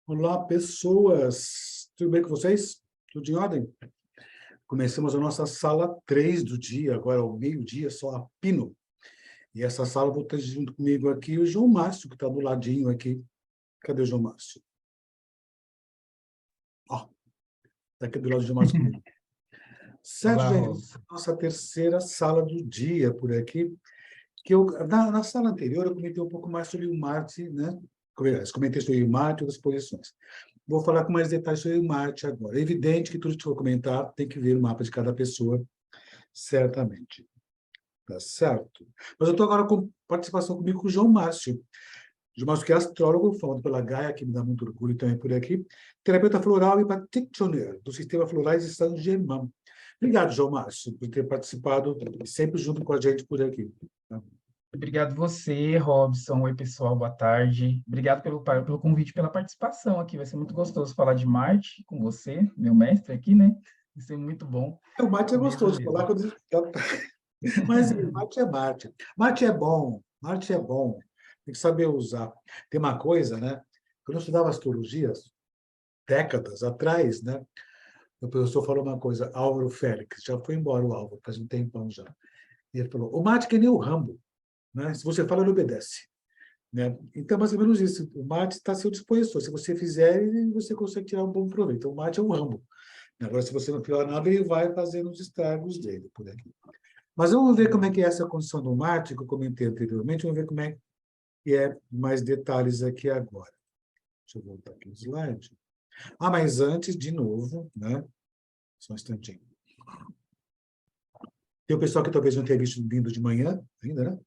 Olá, pessoas! Tudo bem com vocês? Tudo em ordem? Começamos a nossa sala 3 do dia, agora ao meio-dia, só a pino. E essa sala vou ter junto comigo aqui o João Márcio, que está do ladinho aqui. Cadê o João Márcio? Ó, está aqui do lado do João Márcio comigo. Certo, Olá, gente? Robson. Nossa terceira sala do dia por aqui. Na sala anterior, eu comentei um pouco mais sobre o Marte, né? Comentei sobre o Marte e outras posições. Vou falar com mais detalhes sobre o Marte agora. É evidente que tudo que eu vou comentar tem que ver o mapa de cada pessoa, certamente. Tá certo? Mas eu estou agora com participação comigo com o João Márcio. João Márcio, que é astrólogo, falando pela Gaia, que me dá muito orgulho também por aqui, terapeuta floral e practitioner do Sistema Florais de Saint-Germain. Obrigado, João Márcio, por ter participado sempre junto com a gente por aqui. Tá? Obrigado você, Robson. Oi, pessoal, boa tarde. Obrigado pelo convite, pela participação aqui. Vai ser muito gostoso falar de Marte com você, meu mestre aqui, né? Vai ser muito bom. O Marte é Mesmo, gostoso de mesmo. falar quando... Mas Marte é Marte. Marte é bom, Marte é bom. Tem que saber usar. Tem uma coisa, né? Quando eu estudava astrologia, décadas atrás, né? O professor falou uma coisa, Álvaro Félix, já foi embora o Álvaro, faz um tempão já. E ele falou, o Marte é que nem o Rambo, né? Se você fala, ele obedece. Né? Então, mais ou menos isso. O Marte está a seu disposição. Se você fizer, você consegue tirar um bom proveito. Então, o Marte é um Rambo. Agora, se você não fizer nada, ele vai fazendo os estragos dele por aqui. Mas vamos ver como é que é essa condição do Marte, que eu comentei anteriormente, vamos ver como é que é mais detalhes aqui agora. Deixa eu voltar aqui no slide. Mas antes, de novo, né? Só um instantinho. Tem o pessoal que talvez não tenha vindo de manhã ainda, né?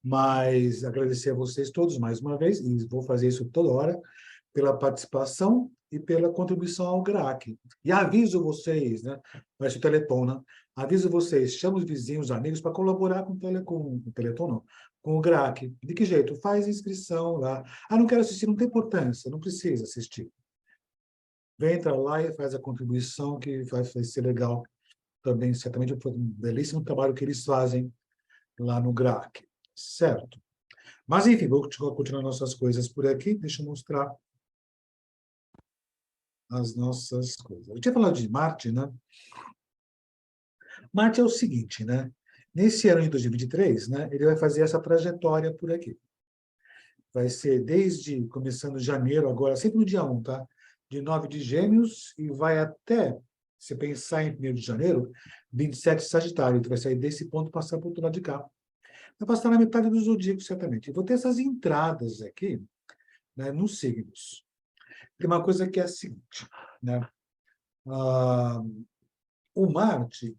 Mas agradecer a vocês todos mais uma vez, e vou fazer isso toda hora, pela participação e pela contribuição ao GRAC. E aviso vocês, né? Parece o Teleton, né? Aviso vocês, chama os vizinhos, amigos, para colaborar com o Teleton, não, com o GRAC. De que jeito? Faz inscrição lá. Não quero assistir, não tem importância, não precisa assistir. Vem, entra lá e faz a contribuição, que vai ser legal também, certamente foi um belíssimo trabalho que eles fazem lá no GRAC, certo? Mas, enfim, vou continuar nossas coisas por aqui. Deixa eu mostrar as nossas coisas. Eu tinha falado de Marte, né? Marte é o seguinte, né? Nesse ano de 2023, né, ele vai fazer essa trajetória por aqui. Vai ser desde, começando em janeiro, agora, sempre no dia 1, tá? De 9 de Gêmeos, e vai até, se pensar em 1º de janeiro, 27 de Sagitário. Então, vai sair desse ponto e passar para o outro lado de cá. Vai passar na metade do zodíaco, certamente. Eu vou ter essas entradas aqui, né, nos signos. Tem uma coisa que é a seguinte, né? O Marte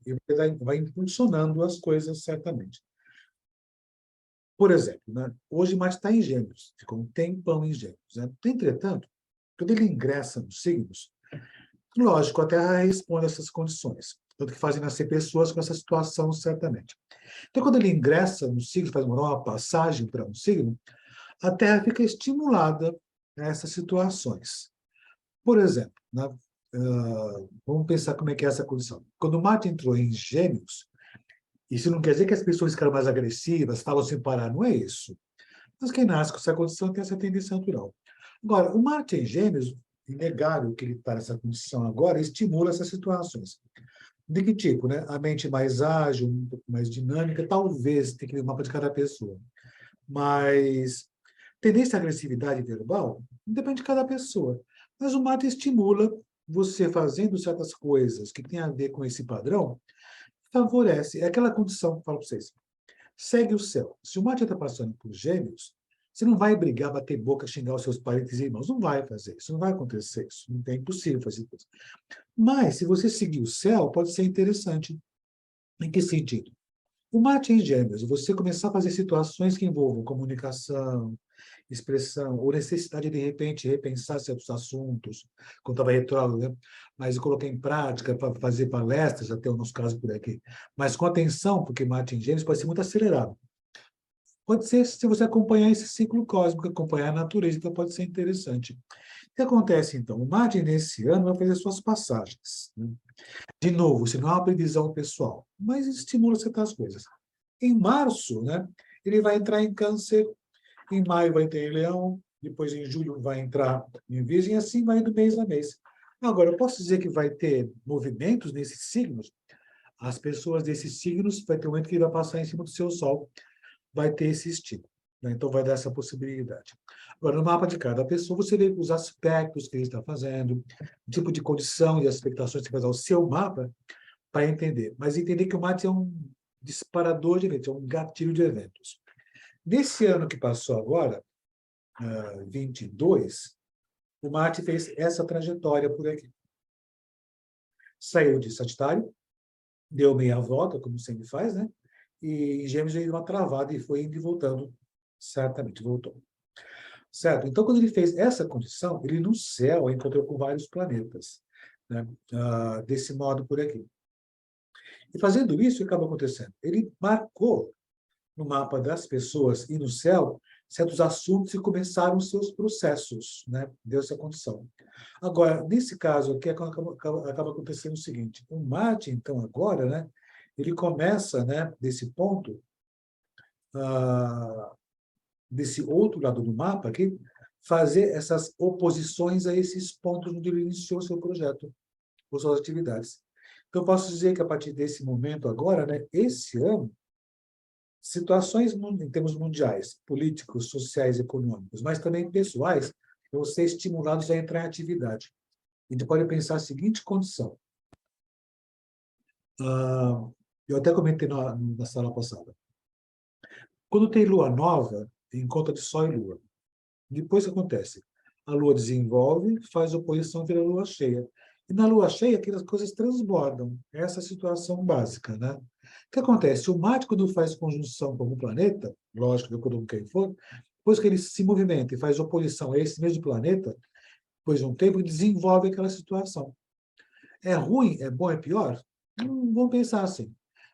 vai impulsionando as coisas, certamente. Por exemplo, né? Hoje Marte está em Gêmeos, ficou um tempão em Gêmeos. Né? Entretanto, quando ele ingressa nos signos, lógico, a Terra responde a essas condições, tanto que fazem nascer pessoas com essa situação, certamente. Então, quando ele ingressa no signo, faz uma passagem para um signo, a Terra fica estimulada a essas situações. Por exemplo, né, vamos pensar como é que é essa condição. Quando Marte entrou em Gêmeos, isso não quer dizer que as pessoas ficaram mais agressivas, falam sem parar, não é isso. Mas quem nasce com essa condição tem essa tendência natural. Agora, o Marte em Gêmeos, inegável que ele está nessa condição agora, estimula essas situações. De que tipo? Né? A mente mais ágil, um pouco mais dinâmica, talvez, tem que ver o mapa de cada pessoa. Mas tendência à agressividade verbal depende de cada pessoa. Mas o Marte estimula você fazendo certas coisas que têm a ver com esse padrão, favorece. É aquela condição que eu falo para vocês. Segue o céu. Se o Marte está passando por Gêmeos, você não vai brigar, bater boca, xingar os seus parentes e irmãos. Não vai fazer isso, não vai acontecer isso. É impossível fazer isso. Mas, se você seguir o céu, pode ser interessante. Em que sentido? O Marte em Gêmeos, você começar a fazer situações que envolvam comunicação, expressão, ou necessidade de repente repensar certos assuntos, quando estava retrógrado, né? Mas eu coloquei em prática para fazer palestras, até o nosso caso por aqui. Mas com atenção, porque Marte em Gêmeos pode ser muito acelerado. Pode ser se você acompanhar esse ciclo cósmico, acompanhar a natureza, então pode ser interessante. O que acontece, então? O Marte, nesse ano, vai fazer suas passagens, né? De novo, isso não é uma previsão pessoal, mas estimula certas coisas. Em março, né, ele vai entrar em Câncer, em maio vai ter em Leão, depois em julho vai entrar em Virgem, e assim vai do mês a mês. Agora, eu posso dizer que vai ter movimentos nesses signos? As pessoas desses signos vai ter um momento que ele vai passar em cima do seu Sol, vai ter esse estímulo, né? Então, vai dar essa possibilidade. Agora, no mapa de cada pessoa, você vê os aspectos que ele está fazendo, o tipo de condição e as expectações que você vai dar ao seu mapa para entender. Mas entender que o Marte é um disparador de eventos, é um gatilho de eventos. Nesse ano que passou agora, 22, o Marte fez essa trajetória por aqui. Saiu de Sagitário, deu meia volta, como sempre faz, né? E em Gêmeos veio uma travada e foi indo e voltando, certamente voltou. Certo? Então, quando ele fez essa condição, ele no céu encontrou com vários planetas, né? Desse modo por aqui. E fazendo isso, o que acaba acontecendo? Ele marcou no mapa das pessoas e no céu certos assuntos e começaram os seus processos, né? Deu essa condição. Agora, nesse caso aqui, acaba acontecendo o seguinte: o Marte, então, agora, né? Ele começa, né, desse ponto, desse outro lado do mapa aqui, fazer essas oposições a esses pontos onde ele iniciou seu projeto, ou suas atividades. Então, posso dizer que a partir desse momento agora, né, esse ano, situações em termos mundiais, políticos, sociais, econômicos, mas também pessoais, vão ser estimulados a entrar em atividade. A gente pode pensar a seguinte condição. Eu até comentei na sala passada. Quando tem lua nova, tem encontro de Sol e Lua. Depois o que acontece? A Lua desenvolve, faz oposição, vira Lua cheia. E na Lua cheia, aquelas coisas transbordam. Essa é a situação básica, né? O que acontece? O Marte, quando faz conjunção com algum planeta, lógico, de acordo com quem for, depois que ele se movimenta e faz oposição a esse mesmo planeta, depois de um tempo, ele desenvolve aquela situação. É ruim? É bom? É pior? Vamos pensar assim.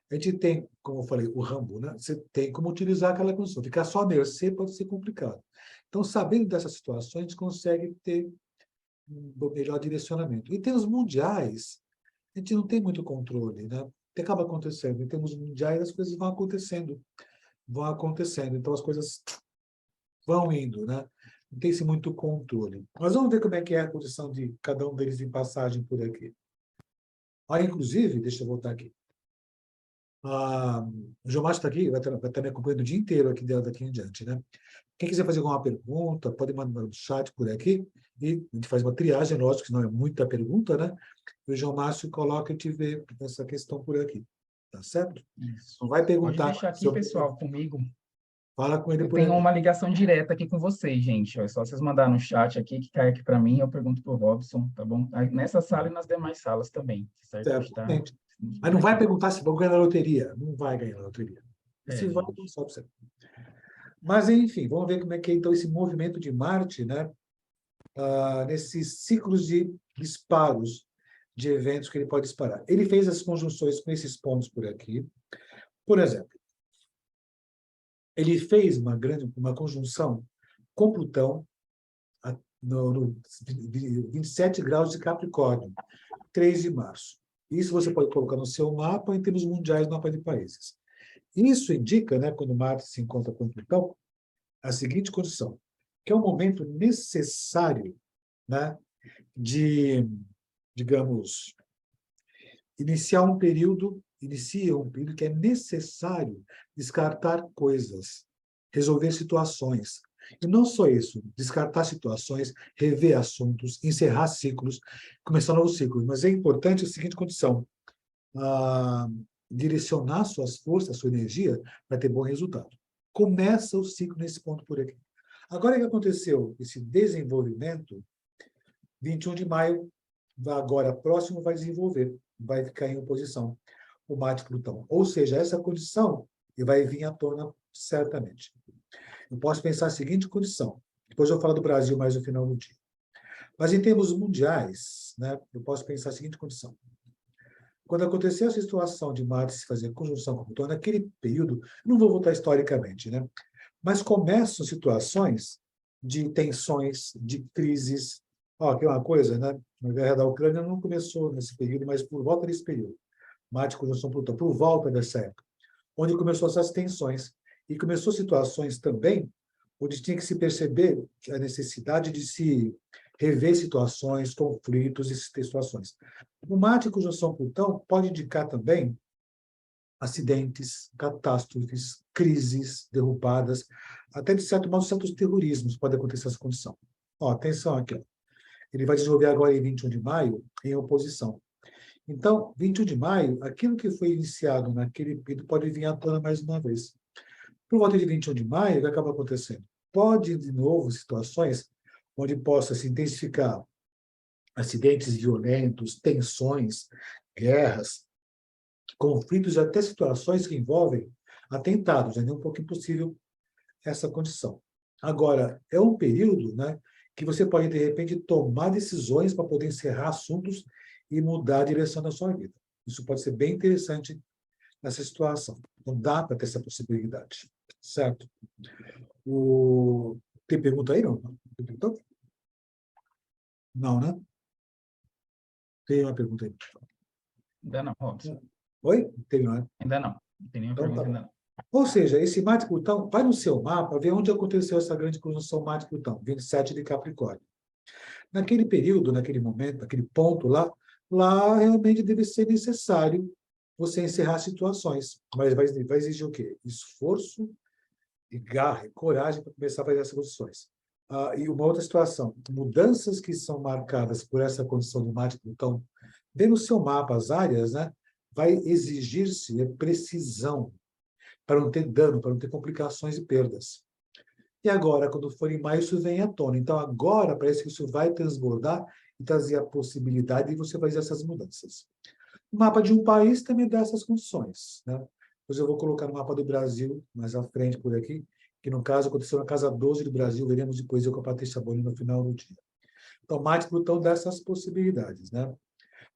A gente tem, como eu falei, o Rambo, né? Você tem como utilizar aquela condição. Ficar só a mercê pode ser complicado. Então, sabendo dessas situações, a gente consegue ter um melhor direcionamento. Em termos mundiais, a gente não tem muito controle, né? O que acaba acontecendo? Em termos mundiais, as coisas vão acontecendo. Vão acontecendo. Então, as coisas vão indo, né? Não tem-se muito controle. Mas vamos ver como é que é a condição de cada um deles em passagem por aqui. Inclusive, deixa eu voltar aqui. O João Márcio está aqui, vai estar me acompanhando o dia inteiro aqui daqui em diante, né? Quem quiser fazer alguma pergunta, pode mandar no chat por aqui, e a gente faz uma triagem, lógico, senão é muita pergunta, né? E o João Márcio coloca e te vê essa questão por aqui, tá certo? Isso. Não vai Pode perguntar deixar se aqui, pessoal, comigo. fala com ele Eu por tenho aqui. uma ligação direta aqui com vocês, gente. Ó, é só vocês mandarem no chat aqui, que cai aqui para mim, eu pergunto para o Robson, tá bom? Aí, nessa sala e nas demais salas também, certo? A gente está Certamente. Mas não vai aqui. perguntar se vão ganhar na loteria. Não vai ganhar na loteria. E se vai, não Gente. sabe você. Mas, enfim, vamos ver como é que é, então, esse movimento de Marte, né? Nesses ciclos de disparos de eventos que ele pode disparar. Ele fez as conjunções com esses pontos por aqui. Por exemplo, ele fez uma conjunção com Plutão no 27 graus de Capricórnio, 3 de março. Isso você pode colocar no seu mapa em termos mundiais, mapa de países. Isso indica, né, quando Marte se encontra com Plutão, a seguinte condição, que é um momento necessário, né, de, digamos, inicia um período que é necessário descartar coisas, resolver situações. E não só isso, descartar situações, rever assuntos, encerrar ciclos, começar novos ciclos. Mas é importante a seguinte condição: direcionar suas forças, sua energia, para ter bom resultado. Começa o ciclo nesse ponto por aqui. Agora que aconteceu esse desenvolvimento, 21 de maio, agora próximo, vai desenvolver, vai ficar em oposição o Marte-Plutão. Ou seja, essa condição vai vir à tona certamente. Eu posso pensar a seguinte condição, depois eu falo do Brasil mais no final do dia. Mas em termos mundiais, né, eu posso pensar a seguinte condição. Quando aconteceu essa situação de Marte se fazer conjunção com Plutão, naquele período, não vou voltar historicamente, né? Mas começam situações de tensões, de crises. Ó, que é uma coisa, né? A guerra da Ucrânia não começou nesse período, mas por volta desse período. Marte, conjunção Plutão, por volta dessa época, onde começou essas tensões. E começou situações também onde tinha que se perceber a necessidade de se rever situações, conflitos e situações. O Marte, conjunção Plutão, pode indicar também acidentes, catástrofes, crises, derrubadas, até, de certo modo, certos terrorismos podem acontecer nessa condição. Ó, atenção aqui. Ó. Ele vai desenvolver agora em 21 de maio, em oposição. Então, 21 de maio, aquilo que foi iniciado naquele período pode vir à tona mais uma vez. Por volta de 21 de maio, o que acaba acontecendo? Pode, de novo, situações onde possa se intensificar acidentes violentos, tensões, guerras, conflitos e até situações que envolvem atentados. É nem um pouco impossível essa condição. Agora, é um período, né, que você pode, de repente, tomar decisões para poder encerrar assuntos e mudar a direção da sua vida. Isso pode ser bem interessante nessa situação. Então, dá para ter essa possibilidade, certo? Tem pergunta aí, não? Não, né? Tem uma pergunta aí. Ainda não, Robson. Oi? Tem, não é? Ainda não. Não tem nenhuma Então, tá pergunta bom. ainda não. Ou seja, esse Marte-Plutão, vai no seu mapa ver onde aconteceu essa grande conjunção Marte-Plutão, 27 de Capricórnio. Naquele período, naquele momento, naquele ponto lá realmente deve ser necessário você encerrar situações. Mas vai exigir o quê? Esforço e garra e coragem para começar a fazer essas condições. E uma outra situação, mudanças que são marcadas por essa condição do Marte-Plutão, vê no seu mapa as áreas, né, vai exigir-se precisão para não ter dano, para não ter complicações e perdas. E agora, quando for em maio, isso vem à tona. Então, agora parece que isso vai transbordar e trazer a possibilidade de você fazer essas mudanças. O mapa de um país também dá essas condições. Né? Depois eu vou colocar no mapa do Brasil, mais à frente por aqui, que no caso aconteceu na casa 12 do Brasil, veremos depois eu com a Patrícia Boni no final do dia. Então, Marte e Plutão dá essas possibilidades. Né?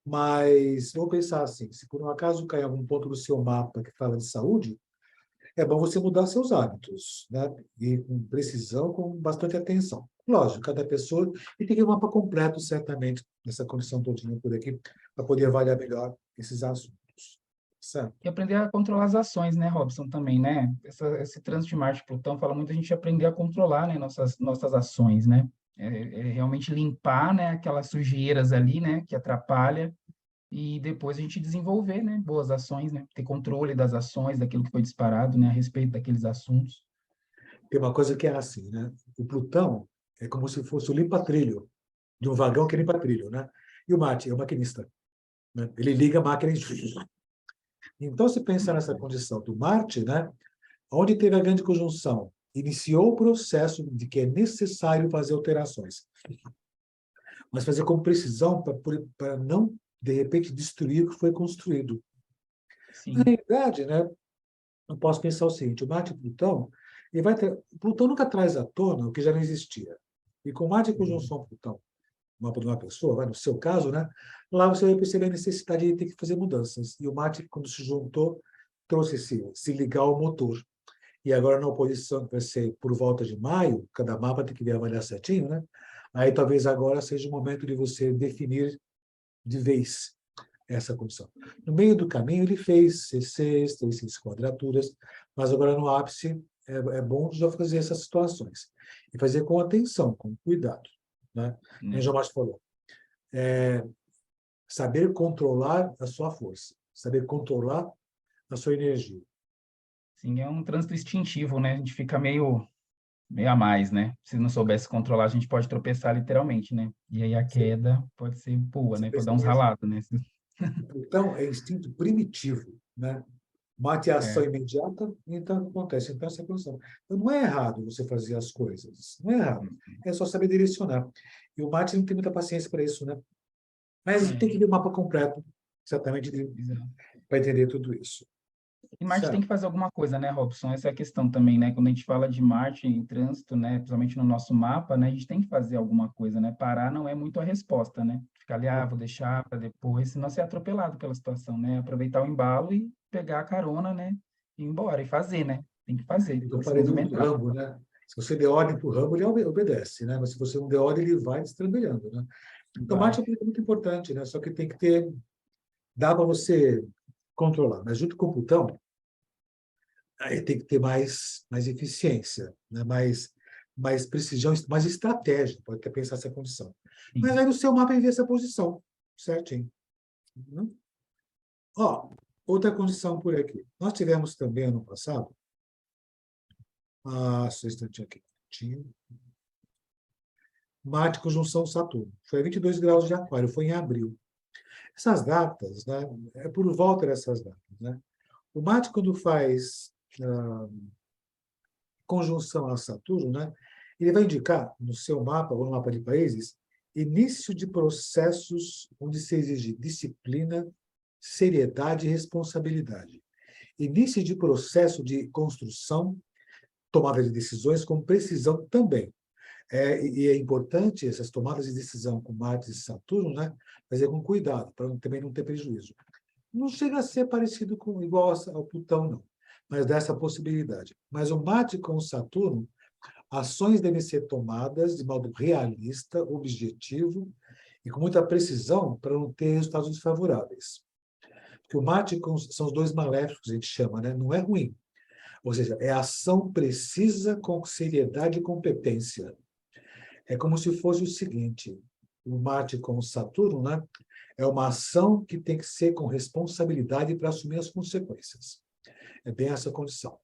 Mas vou pensar assim, se por um acaso cair algum ponto do seu mapa que fala de saúde, é bom você mudar seus hábitos, né? E com precisão, com bastante atenção. Lógico, cada pessoa, e tem que ter um mapa completo, certamente, nessa condição todinha por aqui, para poder avaliar melhor esses assuntos. Certo? E aprender a controlar as ações, né, Robson, também, né? Esse trânsito de Marte e Plutão fala muito a gente aprender a controlar, né, nossas ações, né? É realmente limpar, né, aquelas sujeiras ali, né, que atrapalha, e depois a gente desenvolver, né, boas ações, né? Ter controle das ações, daquilo que foi disparado, né, a respeito daqueles assuntos. Tem uma coisa que é assim, né? O Plutão é como se fosse o limpa-trilho de um vagão que limpa trilho, né? E o Marte é o maquinista, né? Ele liga a máquina e... Então, se pensar nessa condição do Marte, né? Onde teve a grande conjunção, iniciou o processo de que é necessário fazer alterações, mas fazer com precisão para não, de repente, destruir o que foi construído. Na Sim. realidade, né, eu posso pensar o seguinte, o Marte e Plutão, Plutão nunca traz à tona o que já não existia. E com Marte e conjunção Plutão, no mapa de uma pessoa, no seu caso, né, lá você vai perceber a necessidade de ter que fazer mudanças. E o Marte, quando se juntou, trouxe se ligar ao motor. E agora na oposição, que vai ser por volta de maio, cada mapa tem que ver avaliar certinho, né? Aí talvez agora seja o momento de você definir de vez essa condição. No meio do caminho ele fez CCs, fez quadraturas, mas agora no ápice é bom já fazer essas situações. E fazer com atenção, com cuidado. Né? Como o Né? João Márcio falou, saber controlar a sua força, saber controlar a sua energia. Sim, é um trânsito instintivo, né? A gente fica meio a mais, né? Se não soubesse controlar, a gente pode tropeçar literalmente, né? E aí a Você, queda pode ser boa, você né? Pode dar uns percebeu isso? ralados, né? Então, é instinto primitivo, né? Mate a ação É, imediata, então acontece. Então, essa condição. Então, não é errado você fazer as coisas. Não é errado. É só saber direcionar. E o mate não tem muita paciência para isso, né? Mas tem que é, ver o mapa completo, exatamente, exato. para entender tudo isso. E Marte tem Certo? que fazer alguma coisa, né, Robson? Essa é a questão também, né? Quando a gente fala de Marte em trânsito, né, principalmente no nosso mapa, né, a gente tem que fazer alguma coisa, né? Parar não é muito a resposta, né? Ficar ali, vou deixar para depois, senão ser atropelado pela situação, né? Aproveitar o embalo e pegar a carona, né? E ir embora e fazer, né? tem que fazer, tem Eu que se falei do movimentar. Rambo, né? Se você der ordem para o Rambo, ele obedece, né? Mas se você não der ordem, ele vai destrambelhando, né? Então, Vai. marketing é muito importante, né? Só que tem que ter, dá para você controlar, mas junto com o Plutão, aí tem que ter mais eficiência, né? Mais precisão, mais estratégia, pode até pensar essa condição. Mas Sim. aí no seu mapa envia essa posição, certinho. Né? Ó, outra condição por aqui. Nós tivemos também ano passado, só um instantinho aqui, Marte conjunção Saturno. Foi a 22 graus de Aquário, foi em abril. Essas datas, né, é por volta dessas datas. Né? O Marte, quando faz conjunção a Saturno, né, ele vai indicar no seu mapa, ou no mapa de países, início de processos onde se exige disciplina, seriedade e responsabilidade. Início de processo de construção, tomada de decisões com precisão também. E é importante essas tomadas de decisão com Marte e Saturno, né, fazer com cuidado, para também não ter prejuízo. Não chega a ser parecido com igual ao Plutão, não, mas dá essa possibilidade. Mas o Marte com o Saturno, ações devem ser tomadas de modo realista, objetivo e com muita precisão para não ter resultados desfavoráveis. Porque o Marte são os dois maléficos, a gente chama, né? Não é ruim. Ou seja, é ação precisa com seriedade e competência. É como se fosse o seguinte, o Marte com o Saturno, né? É uma ação que tem que ser com responsabilidade para assumir as consequências. É bem essa condição.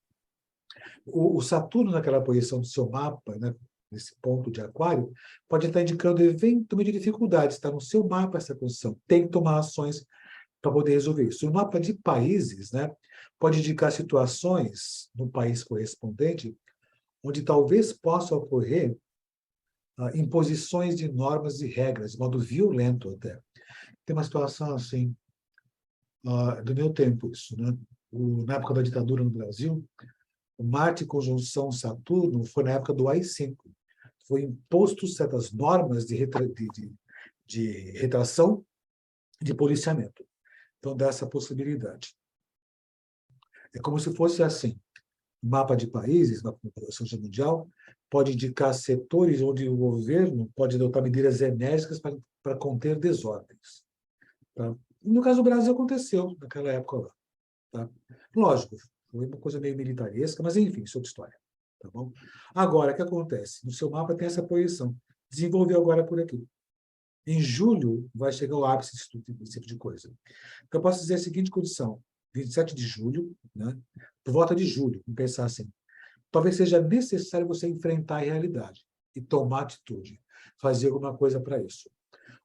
O Saturno, naquela posição do seu mapa, né, nesse ponto de Aquário, pode estar indicando eventualmente dificuldades. Está no seu mapa essa posição. Tem que tomar ações para poder resolver isso. O mapa de países, né, pode indicar situações no país correspondente onde talvez possa ocorrer imposições de normas e regras, de modo violento até. Tem uma situação assim, do meu tempo isso, né? Na época da ditadura no Brasil, o Marte conjunção Saturno foi na época do AI-5. Foi imposto certas normas de retração e de policiamento. Então, dá essa possibilidade. É como se fosse assim, mapa de países, na população mundial, pode indicar setores onde o governo pode adotar medidas enérgicas para conter desordens. Tá? No caso do Brasil, aconteceu naquela época lá. Tá? Lógico, foi uma coisa meio militaresca, mas enfim, isso é outra história. Tá bom? Agora, o que acontece? No seu mapa tem essa posição. Desenvolveu agora por aqui. Em julho, vai chegar o ápice desse tipo de coisa. Então, eu posso dizer a seguinte condição. 27 de julho, né? Por volta de julho, vamos pensar assim. Talvez seja necessário você enfrentar a realidade e tomar atitude, fazer alguma coisa para isso.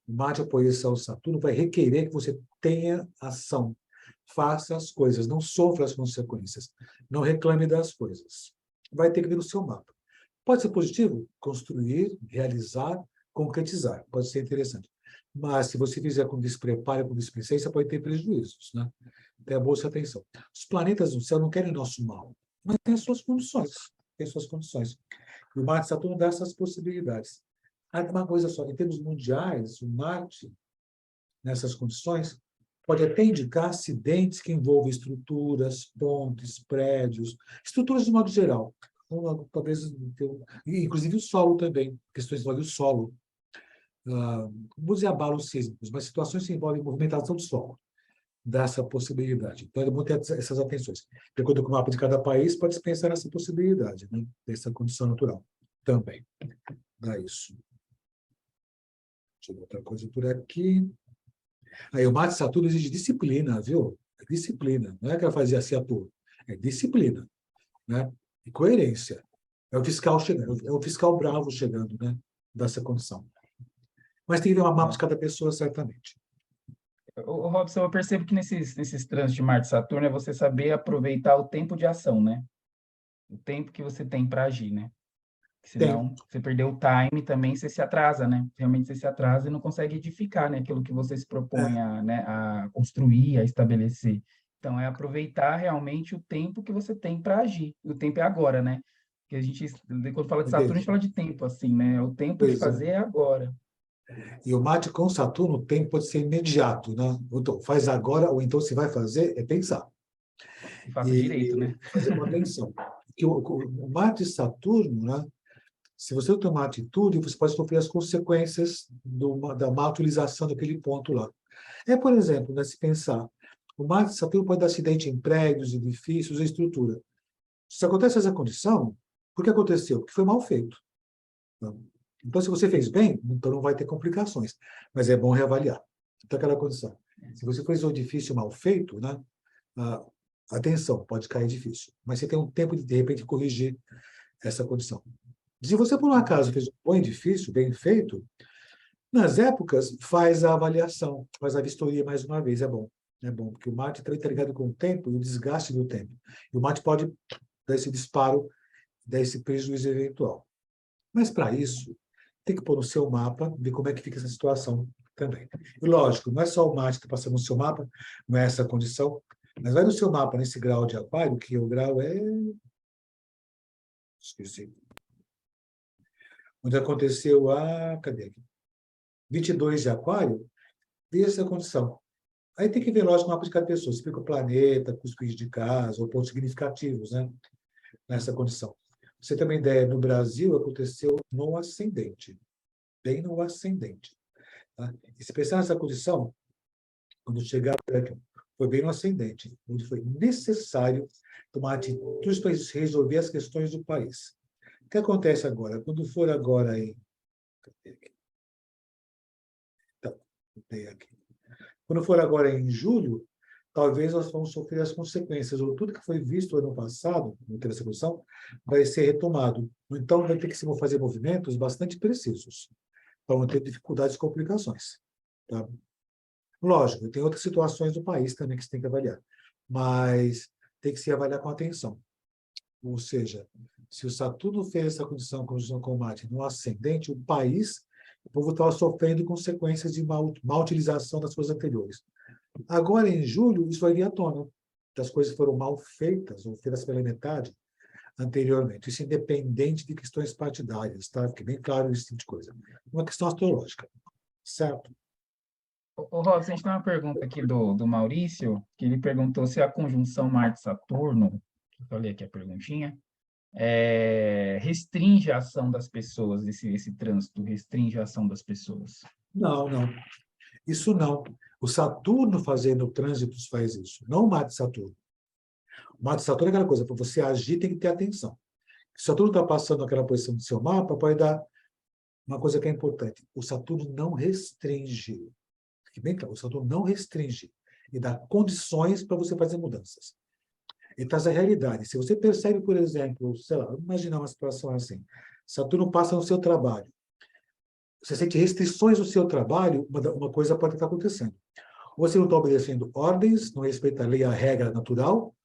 O Marte, a posição Saturno, vai requerer que você tenha ação. Faça as coisas, não sofra as consequências. Não reclame das coisas. Vai ter que vir no seu mapa. Pode ser positivo? Construir, realizar, concretizar. Pode ser interessante. Mas, se você fizer com despreparo, com displicência, pode ter prejuízos. Né? Tenha boa atenção. Os planetas do céu não querem nosso mal, mas tem as suas condições. Tem suas condições. E o Marte e Saturno dá essas possibilidades. Uma coisa só, em termos mundiais, o Marte, nessas condições, pode até indicar acidentes que envolvem estruturas, pontes, prédios, estruturas de modo geral. Talvez, inclusive o solo também, questões envolvem o solo. Vou dizer abalos sísmicos, mas situações que envolvem movimentação do solo, dessa possibilidade. Então, é bom ter essas atenções. De acordo com o mapa de cada país, pode se pensar nessa possibilidade, né? Dessa condição natural também. Dá isso. Deixa eu ver outra coisa por aqui. Aí o Marte Saturno exige disciplina, viu? É disciplina. Não é que ela fazia assim à toa. É disciplina, né? E coerência. É o fiscal chegando, é o fiscal bravo chegando, né? Dessa condição. Mas tem que ver uma mapa de cada pessoa, certamente. Robson, eu percebo que nesses trânsitos de Marte e Saturno é você saber aproveitar o tempo de ação, né? O tempo que você tem para agir, né? Tem. Senão, você perdeu o time também, você se atrasa, né? Realmente você se atrasa e não consegue edificar, né? Aquilo que você se propõe É, a, né, a construir, a estabelecer. Então, é aproveitar realmente o tempo que você tem para agir. E o tempo é agora, né? Porque a gente, quando fala de Saturno, a gente fala de tempo, assim, né? O tempo de pois é. fazer é agora. E o Marte com Saturno, o tempo pode ser imediato, né? Então, faz agora, ou então se vai fazer, é pensar. E faça direito, E né? fazer com atenção. que o Marte e Saturno, né, se você tomar atitude, você pode sofrer as consequências da má utilização daquele ponto lá. Por exemplo, né, se pensar, o Marte e Saturno pode dar acidente em prédios, edifícios, estrutura. Se acontece essa condição, por que aconteceu? Porque foi mal feito. Então, se você fez bem, então não vai ter complicações. Mas é bom reavaliar. Então, aquela condição. Se você fez um edifício mal feito, né, atenção, pode cair edifício. Mas você tem um tempo de repente, corrigir essa condição. Se você, por um acaso, fez um bom edifício, bem feito, nas épocas, faz a avaliação, faz a vistoria mais uma vez, é bom. É bom, porque o Marte também está ligado com o tempo e o desgaste do tempo. E o Marte pode dar esse disparo, dar esse prejuízo eventual. Mas, para isso, tem que pôr no seu mapa, ver como é que fica essa situação também. E, lógico, não é só o Marte que está passando no seu mapa, não é essa a condição, mas vai no seu mapa, nesse grau de aquário, que o grau é... Esqueci. Onde aconteceu cadê aqui? 22 de aquário, e essa condição. Aí tem que ver, lógico, o mapa de cada pessoa. Se fica o planeta, cuspide de casa, ou pontos significativos, né? Nessa condição. Você tem uma ideia, no Brasil aconteceu no ascendente, bem no ascendente. Tá? E se pensar nessa condição, quando chegar aqui, foi bem no ascendente, onde foi necessário tomar atitudes para resolver as questões do país. O que acontece agora? Quando for agora em... Então, aqui. Quando for agora em julho, talvez nós vamos sofrer as consequências, ou tudo que foi visto ano passado, não teve essa condição, vai ser retomado. Então, vai ter que se fazer movimentos bastante precisos, para não ter dificuldades e complicações. Tá? Lógico, tem outras situações do país também que você tem que avaliar, mas tem que se avaliar com atenção. Ou seja, se o Saturno fez essa condição com o Marte no ascendente, o país, o povo estava sofrendo consequências de má utilização das coisas anteriores. Agora, em julho, isso vai vir à tona. As coisas foram mal feitas, ou feitas pela metade, anteriormente. Isso independente de questões partidárias, tá? Fique bem claro esse tipo de coisa. Uma questão astrológica, certo? Ô, Robson, a gente tem uma pergunta aqui do Maurício, que ele perguntou se a conjunção Marte-Saturno, que eu falei aqui a perguntinha, restringe a ação das pessoas, esse trânsito restringe a ação das pessoas. Não, não. Isso não. O Saturno fazendo trânsitos faz isso, não o Marte-Saturno. O Marte-Saturno é aquela coisa, para você agir tem que ter atenção. Se o Saturno está passando aquela posição do seu mapa, pode dar uma coisa que é importante. O Saturno não restringe. Fique bem claro, o Saturno não restringe. E dá condições para você fazer mudanças. E traz a realidade. Se você percebe, por exemplo, sei lá, vamos imaginar uma situação assim. Saturno passa no seu trabalho. Você sente restrições no seu trabalho, uma coisa pode estar acontecendo. Ou você não está obedecendo ordens, não respeita a lei, a regra natural,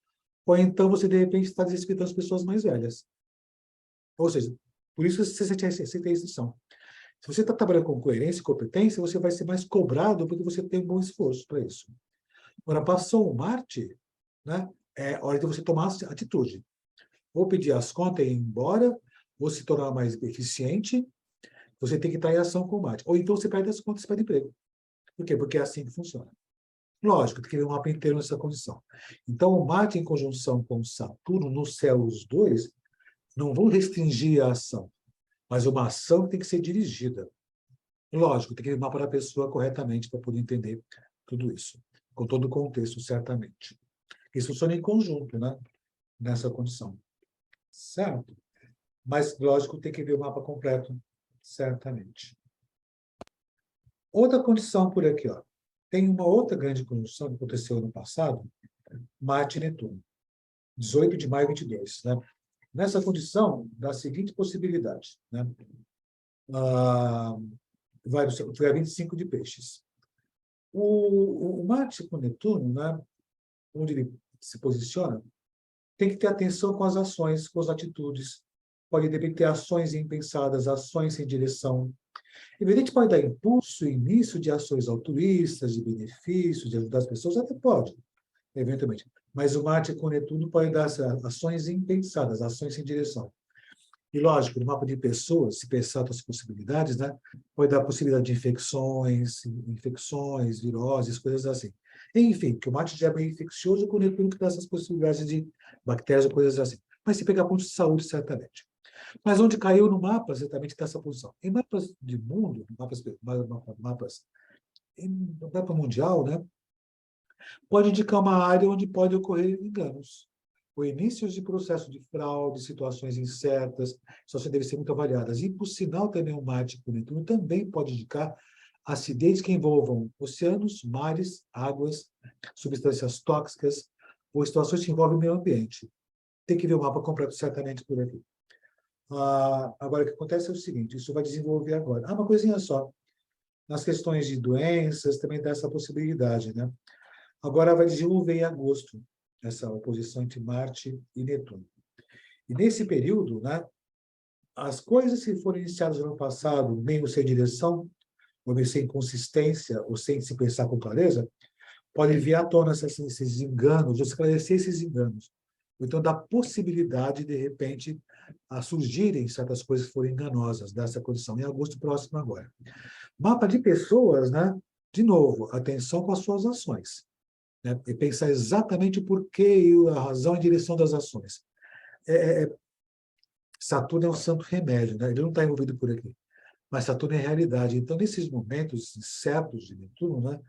ou então você, de repente, está desrespeitando as pessoas mais velhas. Ou seja, por isso você sente restrição. Se você está trabalhando com coerência e competência, você vai ser mais cobrado porque você tem um bom esforço para isso. Agora, passou o Marte, né, é hora de você tomar atitude. Ou pedir as contas e ir embora, ou se tornar mais eficiente, você tem que estar em ação com o Marte. Ou então você perde as contas e perde emprego. Por quê? Porque é assim que funciona. Lógico, tem que ver o mapa inteiro nessa condição. Então, o Marte em conjunção com Saturno, no céu, os dois, não vão restringir a ação, mas uma ação tem que ser dirigida. Lógico, tem que ver o mapa da pessoa corretamente para poder entender tudo isso, com todo o contexto, certamente. Isso funciona em conjunto, né? Nessa condição. Certo? Mas, lógico, tem que ver o mapa completo, certamente. Outra condição por aqui, ó. Tem uma outra grande conjunção que aconteceu ano passado, Marte e Netuno, 18 de maio de 22. Né? Nessa condição, dá a seguinte possibilidade. Né? Foi a 25 de Peixes. O Marte com Netuno, né, onde ele se posiciona, tem que ter atenção com as ações, com as atitudes. Pode ter ações impensadas, ações sem direção. Evidente, pode dar impulso e início de ações altruístas, de benefícios, de ajudar as pessoas, até pode, eventualmente. Mas o Marte com Netuno pode dar ações impensadas, ações sem direção. E, lógico, no mapa de pessoas, se pensar outras possibilidades, né, pode dar possibilidade de infecções, viroses, coisas assim. Enfim, que o Marte já é bem infeccioso, com o Netuno que dá essas possibilidades de bactérias ou coisas assim. Mas se pegar pontos de saúde, certamente. Mas onde caiu no mapa, certamente está essa posição. Em mapas de mundo, no mapa mundial, né, pode indicar uma área onde pode ocorrer enganos. O início de processo de fraude, situações incertas, situações devem ser muito avaliadas. E, por sinal, também o Marte com Netuno também pode indicar acidentes que envolvam oceanos, mares, águas, substâncias tóxicas, ou situações que envolvem o meio ambiente. Tem que ver o mapa completo certamente por aqui. Agora, o que acontece é o seguinte, isso vai desenvolver agora. Uma coisinha só. Nas questões de doenças, também dá essa possibilidade, né? Agora vai desenvolver em agosto essa oposição entre Marte e Netuno. E nesse período, né, as coisas que foram iniciadas no ano passado, meio sem direção, ou meio sem consistência, ou sem se pensar com clareza, podem vir à tona esses enganos, ou esclarecer esses enganos. Ou então, dar possibilidade, de repente, a surgirem certas coisas que foram enganosas dessa condição, em agosto próximo agora. Mapa de pessoas, né? De novo, atenção com as suas ações. Né? E pensar exatamente por que e a razão e direção das ações. Saturno é um santo remédio, né? Ele não está envolvido por aqui. Mas Saturno é realidade. Então, nesses momentos certos de Netuno, né?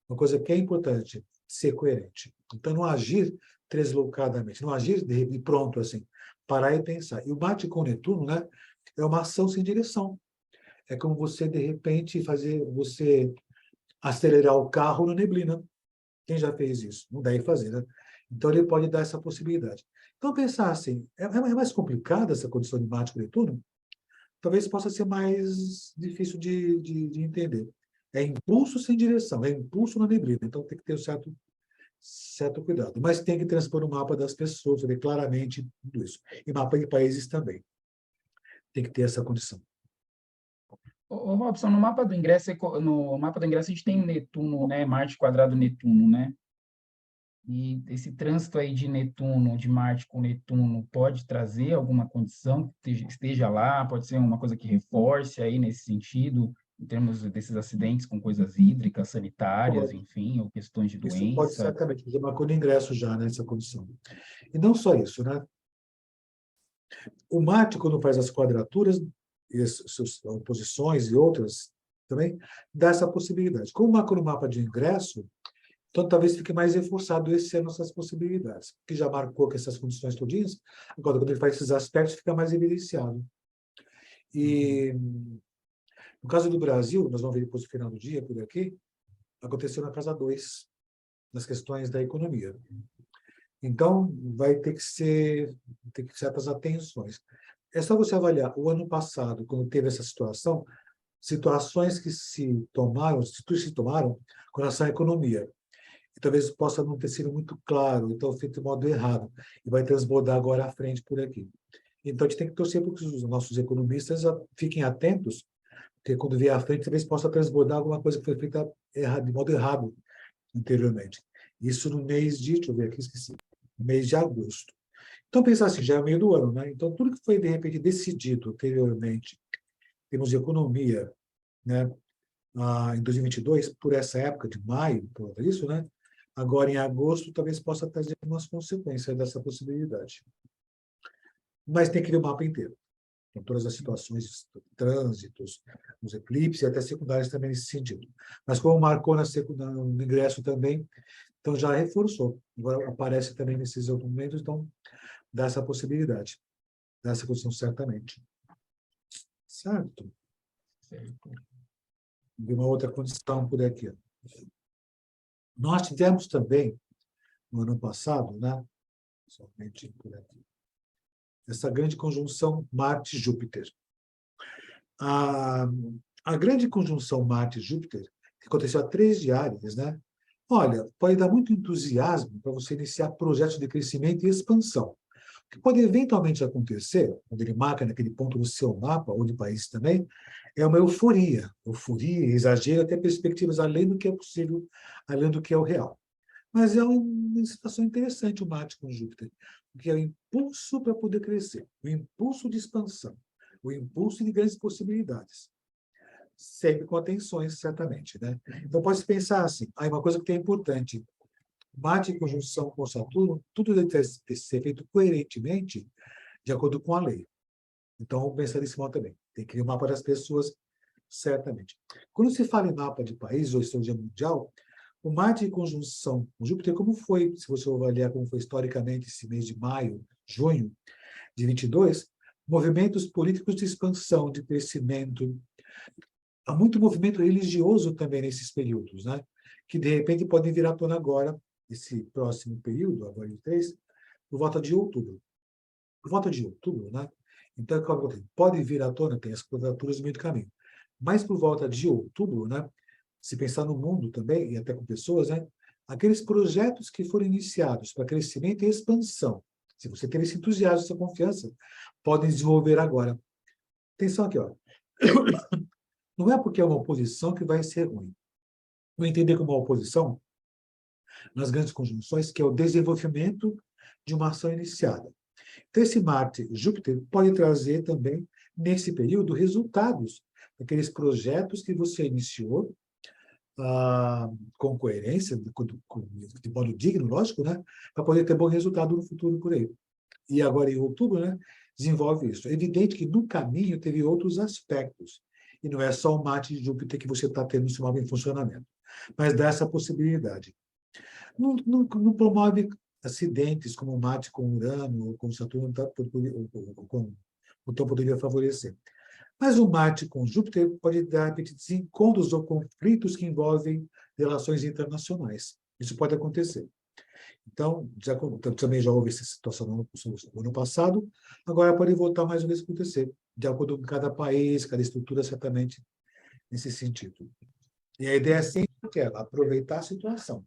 Uma coisa que é importante, ser coerente. Então, não agir deslocadamente, não agir de pronto, assim, parar e pensar. E o Marte com Netuno, né? É uma ação sem direção. É como você, de repente, você acelerar o carro na neblina. Quem já fez isso? Não deve fazer, né? Então, ele pode dar essa possibilidade. Então, pensar assim, é mais complicada essa condição de Marte com Netuno? Talvez possa ser mais difícil de entender. É impulso sem direção, é impulso na neblina. Então, tem que ter certo cuidado. Mas tem que transpor o mapa das pessoas, ver claramente tudo isso. E mapa de países também. Tem que ter essa condição. Ô, Robson, no mapa do ingresso a gente tem Netuno, né? Marte quadrado Netuno, né? E esse trânsito aí de Netuno, de Marte com Netuno, pode trazer alguma condição que esteja lá? Pode ser uma coisa que reforce aí nesse sentido, em termos desses acidentes com coisas hídricas, sanitárias, Pode. enfim, ou questões de Isso pode doença? certamente, porque marcou no ingresso já nessa condição. E não só isso, né? O Marte, quando faz as quadraturas, e as suas oposições e outras também, dá essa possibilidade. Como marcou no mapa de ingresso, então talvez fique mais reforçado esse ano essas possibilidades, que já marcou com essas condições todinhas, agora quando ele faz esses aspectos, fica mais evidenciado. E no caso do Brasil, nós vamos ver depois no final do dia, por aqui, aconteceu na casa 2, nas questões da economia. Então, vai ter que certas atenções. É só você avaliar o ano passado, quando teve essa situação, situações que se tomaram com relação à economia. E talvez possa não ter sido muito claro, então feito de modo errado, e vai transbordar agora à frente por aqui. Então, a gente tem que torcer para que os nossos economistas fiquem atentos, porque quando vier à frente, talvez possa transbordar alguma coisa que foi feita de modo errado anteriormente. Isso no mês deixa eu ver aqui, esqueci, no mês de agosto. Então, pensar assim, já é o meio do ano, né? Então, tudo que foi, de repente, decidido anteriormente, em termos de economia, né, em 2022, por essa época de maio, por isso, né? Agora, em agosto, talvez possa trazer algumas consequências dessa possibilidade. Mas tem que ver o mapa inteiro, com todas as situações, trânsitos, os eclipses, e até secundários também nesse sentido. Mas como marcou no ingresso também, então já reforçou. Agora aparece também nesses outros momentos, então dá essa possibilidade, dá essa condição certamente. Certo? Certo. De uma outra condição por aqui. Nós tivemos também, no ano passado, né, somente por aqui, essa grande conjunção Marte-Júpiter. A, a grande conjunção Marte-Júpiter, que aconteceu há 3 diárias, né? Olha, pode dar muito entusiasmo para você iniciar projetos de crescimento e expansão. O que pode eventualmente acontecer, quando ele marca naquele ponto no seu mapa, ou de país também, é uma euforia. Euforia, exagero, até perspectivas além do que é possível, além do que é o real. Mas é uma situação interessante o Marte com Júpiter, porque é o impulso para poder crescer, o impulso de expansão, o impulso de grandes possibilidades. Sempre com atenções, certamente, né? Então, pode-se pensar assim, uma coisa que é importante, Marte em conjunção com Saturno, tudo deve ter ser feito coerentemente, de acordo com a lei. Então, vamos pensar nesse modo também. Tem que criar um mapa das pessoas, certamente. Quando se fala em mapa de país ou estratégia mundial, o Marte em conjunção com Júpiter, como foi, se você avaliar como foi historicamente esse mês de maio, junho de 22, movimentos políticos de expansão, de crescimento. Há muito movimento religioso também nesses períodos, né? Que, de repente, podem vir à tona agora, esse próximo período, agora em 3, por volta de outubro. Por volta de outubro, né? Então, pode vir à tona, tem as quadraturas no meio do caminho. Mas por volta de outubro, né? Se pensar no mundo também, e até com pessoas, né? Aqueles projetos que foram iniciados para crescimento e expansão, se você tem esse entusiasmo, essa confiança, podem desenvolver agora. Atenção aqui, ó. Não é porque é uma oposição que vai ser ruim. Vou entender como uma oposição nas grandes conjunções, que é o desenvolvimento de uma ação iniciada. Então, esse Marte-Júpiter pode trazer também, nesse período, resultados daqueles projetos que você iniciou, com coerência, de modo digno, lógico, né? Para poder ter bom resultado no futuro por aí. E agora, em outubro, né? Desenvolve isso. É evidente que no caminho teve outros aspectos. E não é só o Marte de Júpiter que você está tendo esse mapa em funcionamento. Mas dá essa possibilidade. Não promove acidentes como o Marte com Urano ou com Saturno, então poderia favorecer. Mas o Marte com Júpiter pode dar desencontros ou conflitos que envolvem relações internacionais. Isso pode acontecer. Então, também já houve essa situação no ano passado, agora pode voltar mais uma vez a acontecer, de acordo com cada país, cada estrutura, certamente, nesse sentido. E a ideia é sempre aquela, aproveitar a situação.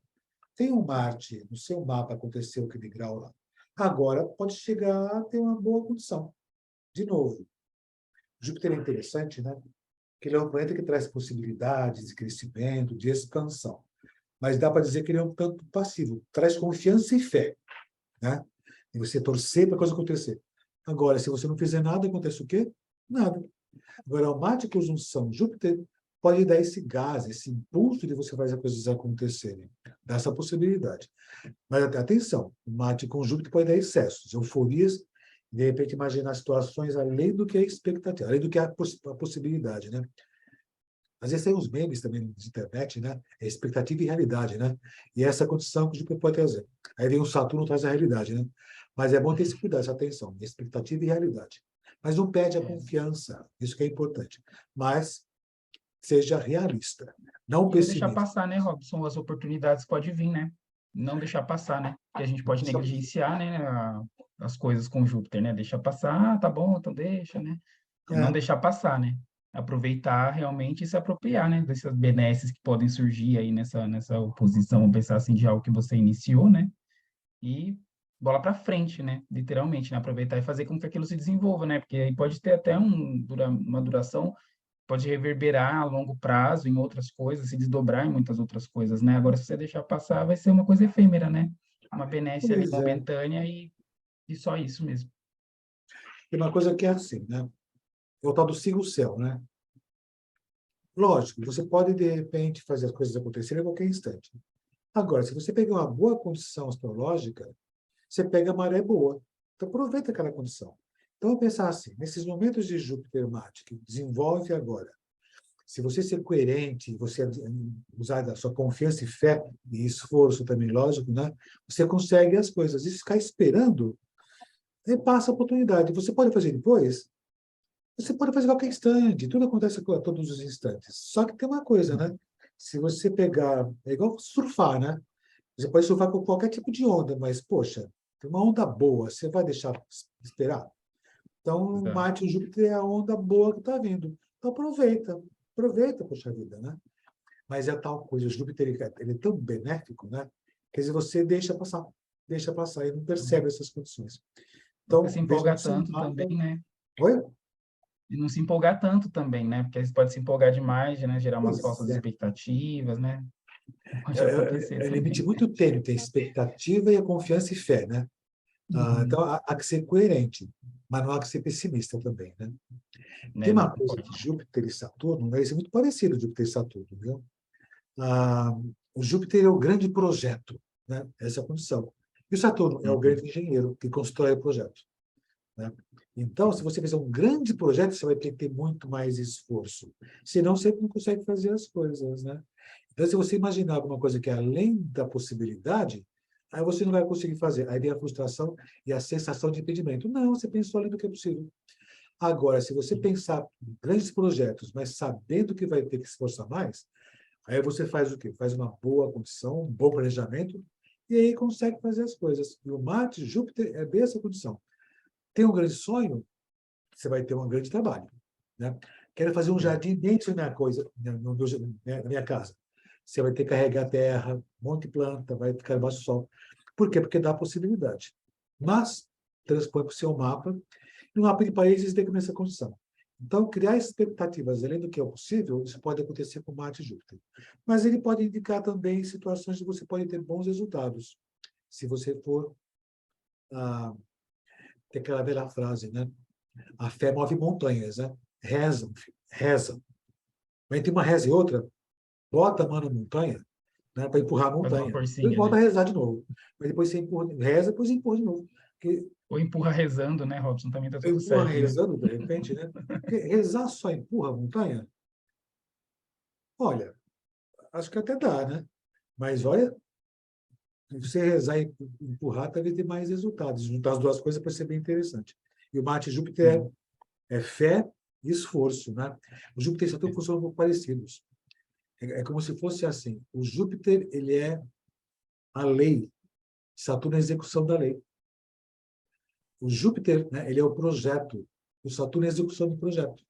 Tem um Marte, no seu mapa aconteceu aquele grau lá. Agora pode chegar a ter uma boa condição. De novo, Júpiter é interessante, né? Porque ele é um planeta que traz possibilidades de crescimento, de expansão. Mas dá para dizer que ele é um tanto passivo. Traz confiança e fé, né? E você torcer para a coisa acontecer. Agora, se você não fizer nada, acontece o quê? Nada. Agora, o Marte conjunção Júpiter pode dar esse gás, esse impulso de você fazer as coisas acontecerem. Dá essa possibilidade. Mas atenção, o Marte com Júpiter pode dar excessos, euforias, de repente imaginar situações além do que a expectativa, além do que a possibilidade, né? Às vezes tem uns memes também na internet, né? É expectativa e realidade, né? E essa condição que o Júpiter pode trazer. Aí vem o Saturno, traz a realidade, né? Mas é bom ter esse cuidado, essa atenção, expectativa e realidade. Mas não perde a confiança, isso que é importante. Mas seja realista, não E não deixar pessimista. passar, né, Robson? As oportunidades podem vir, né? Não deixar passar, né? Porque a gente pode negligenciar, né, as coisas com Júpiter, né? Deixar passar, tá bom, então deixa, né? Não É, deixar passar, né? Aproveitar realmente e se apropriar, né? Dessas benesses que podem surgir aí nessa oposição, vamos pensar assim, de algo que você iniciou, né? E bola para frente, né? Literalmente, né? Aproveitar e fazer com que aquilo se desenvolva, né? Porque aí pode ter até uma duração, pode reverberar a longo prazo em outras coisas, se desdobrar em muitas outras coisas, né? Agora, se você deixar passar, vai ser uma coisa efêmera, né? Uma benesse ali pois é. momentânea e só isso mesmo. Tem uma coisa que é assim, né? É o tal do siga o céu, né? Lógico, você pode, de repente, fazer as coisas acontecerem a qualquer instante. Agora, se você pegar uma boa condição astrológica, você pega a maré boa. Então, aproveita aquela condição. Então, vou pensar assim, nesses momentos de Júpiter Marte, que desenvolve agora, se você ser coerente, você usar da sua confiança e fé, e esforço também, lógico, né? Você consegue as coisas. E ficar esperando, aí passa a oportunidade. Você pode fazer depois? Você pode fazer a qualquer instante, tudo acontece a todos os instantes. Só que tem uma coisa, né? Se você pegar, é igual surfar, né? Você pode surfar com qualquer tipo de onda, mas, poxa, tem uma onda boa, você vai deixar esperar? Então, Exato. Marte e Júpiter é a onda boa que está vindo. Então, aproveita, poxa vida, né? Mas é tal coisa, o Júpiter ele é tão benéfico, né? Quer dizer, você deixa passar e não percebe essas condições. Não precisa Então, se veja no empolgar seu tanto mapa. também, né? Oi? E não se empolgar tanto também, né? Porque aí você pode se empolgar demais, né? Gerar umas Pois falsas é. expectativas, né? É, Pode acontecer é limite também. muito tênue, tem expectativa e a confiança e fé, né? Uhum. Então, há que ser coerente, mas não há que ser pessimista também, né? Tem Né? Não uma coisa pode. que Júpiter e Saturno, né? Isso é muito parecido, Júpiter e Saturno, viu? Ah, o Júpiter é o grande projeto. né? Essa é a condição. E o Saturno é o Uhum. grande engenheiro que constrói o projeto, né? Então, se você fizer um grande projeto, você vai ter que ter muito mais esforço. Senão, você não consegue fazer as coisas, né? Então, se você imaginar alguma coisa que é além da possibilidade, aí você não vai conseguir fazer. Aí vem a frustração e a sensação de impedimento. Não, você pensou além do que é possível. Agora, se você pensar em grandes projetos, mas sabendo que vai ter que se esforçar mais, aí você faz o quê? Faz uma boa condição, um bom planejamento, e aí consegue fazer as coisas. E o Marte, Júpiter, é bem essa condição. Tem um grande sonho, você vai ter um grande trabalho, né? Quero fazer um É. jardim dentro da minha coisa, na minha casa. Você vai ter que carregar terra, um monte de planta, vai ficar embaixo do sol. Por quê? Porque dá possibilidade. Mas, transpõe para o seu mapa, e no mapa de países tem que nessa condição. Então, criar expectativas além do que é possível, isso pode acontecer com Marte e Júpiter. Mas ele pode indicar também situações que você pode ter bons resultados. Se você for, tem aquela velha frase, né? A fé move montanhas, né? Reza, filho, reza. Mas entre uma reza e outra, bota a mão na montanha, né, para empurrar a Faz uma montanha. Depois forcinha, volta né? a rezar de novo. Mas depois você empurra, reza, depois empurra de novo. Porque Ou empurra rezando, né, Robson? Também tá tudo empurra certo, né? rezando, de repente, né? Porque rezar só empurra a montanha? Olha, acho que até dá, né? Mas olha, se você rezar e empurrar, talvez dê mais resultados. Juntar as duas coisas pode ser bem interessante. E o Marte e Júpiter Sim. é fé e esforço, né? O Júpiter e Saturno É. funcionam um pouco parecidos. É como se fosse assim. O Júpiter, ele é a lei. Saturno é a execução da lei. O Júpiter, né, ele é o projeto. O Saturno é a execução do projeto.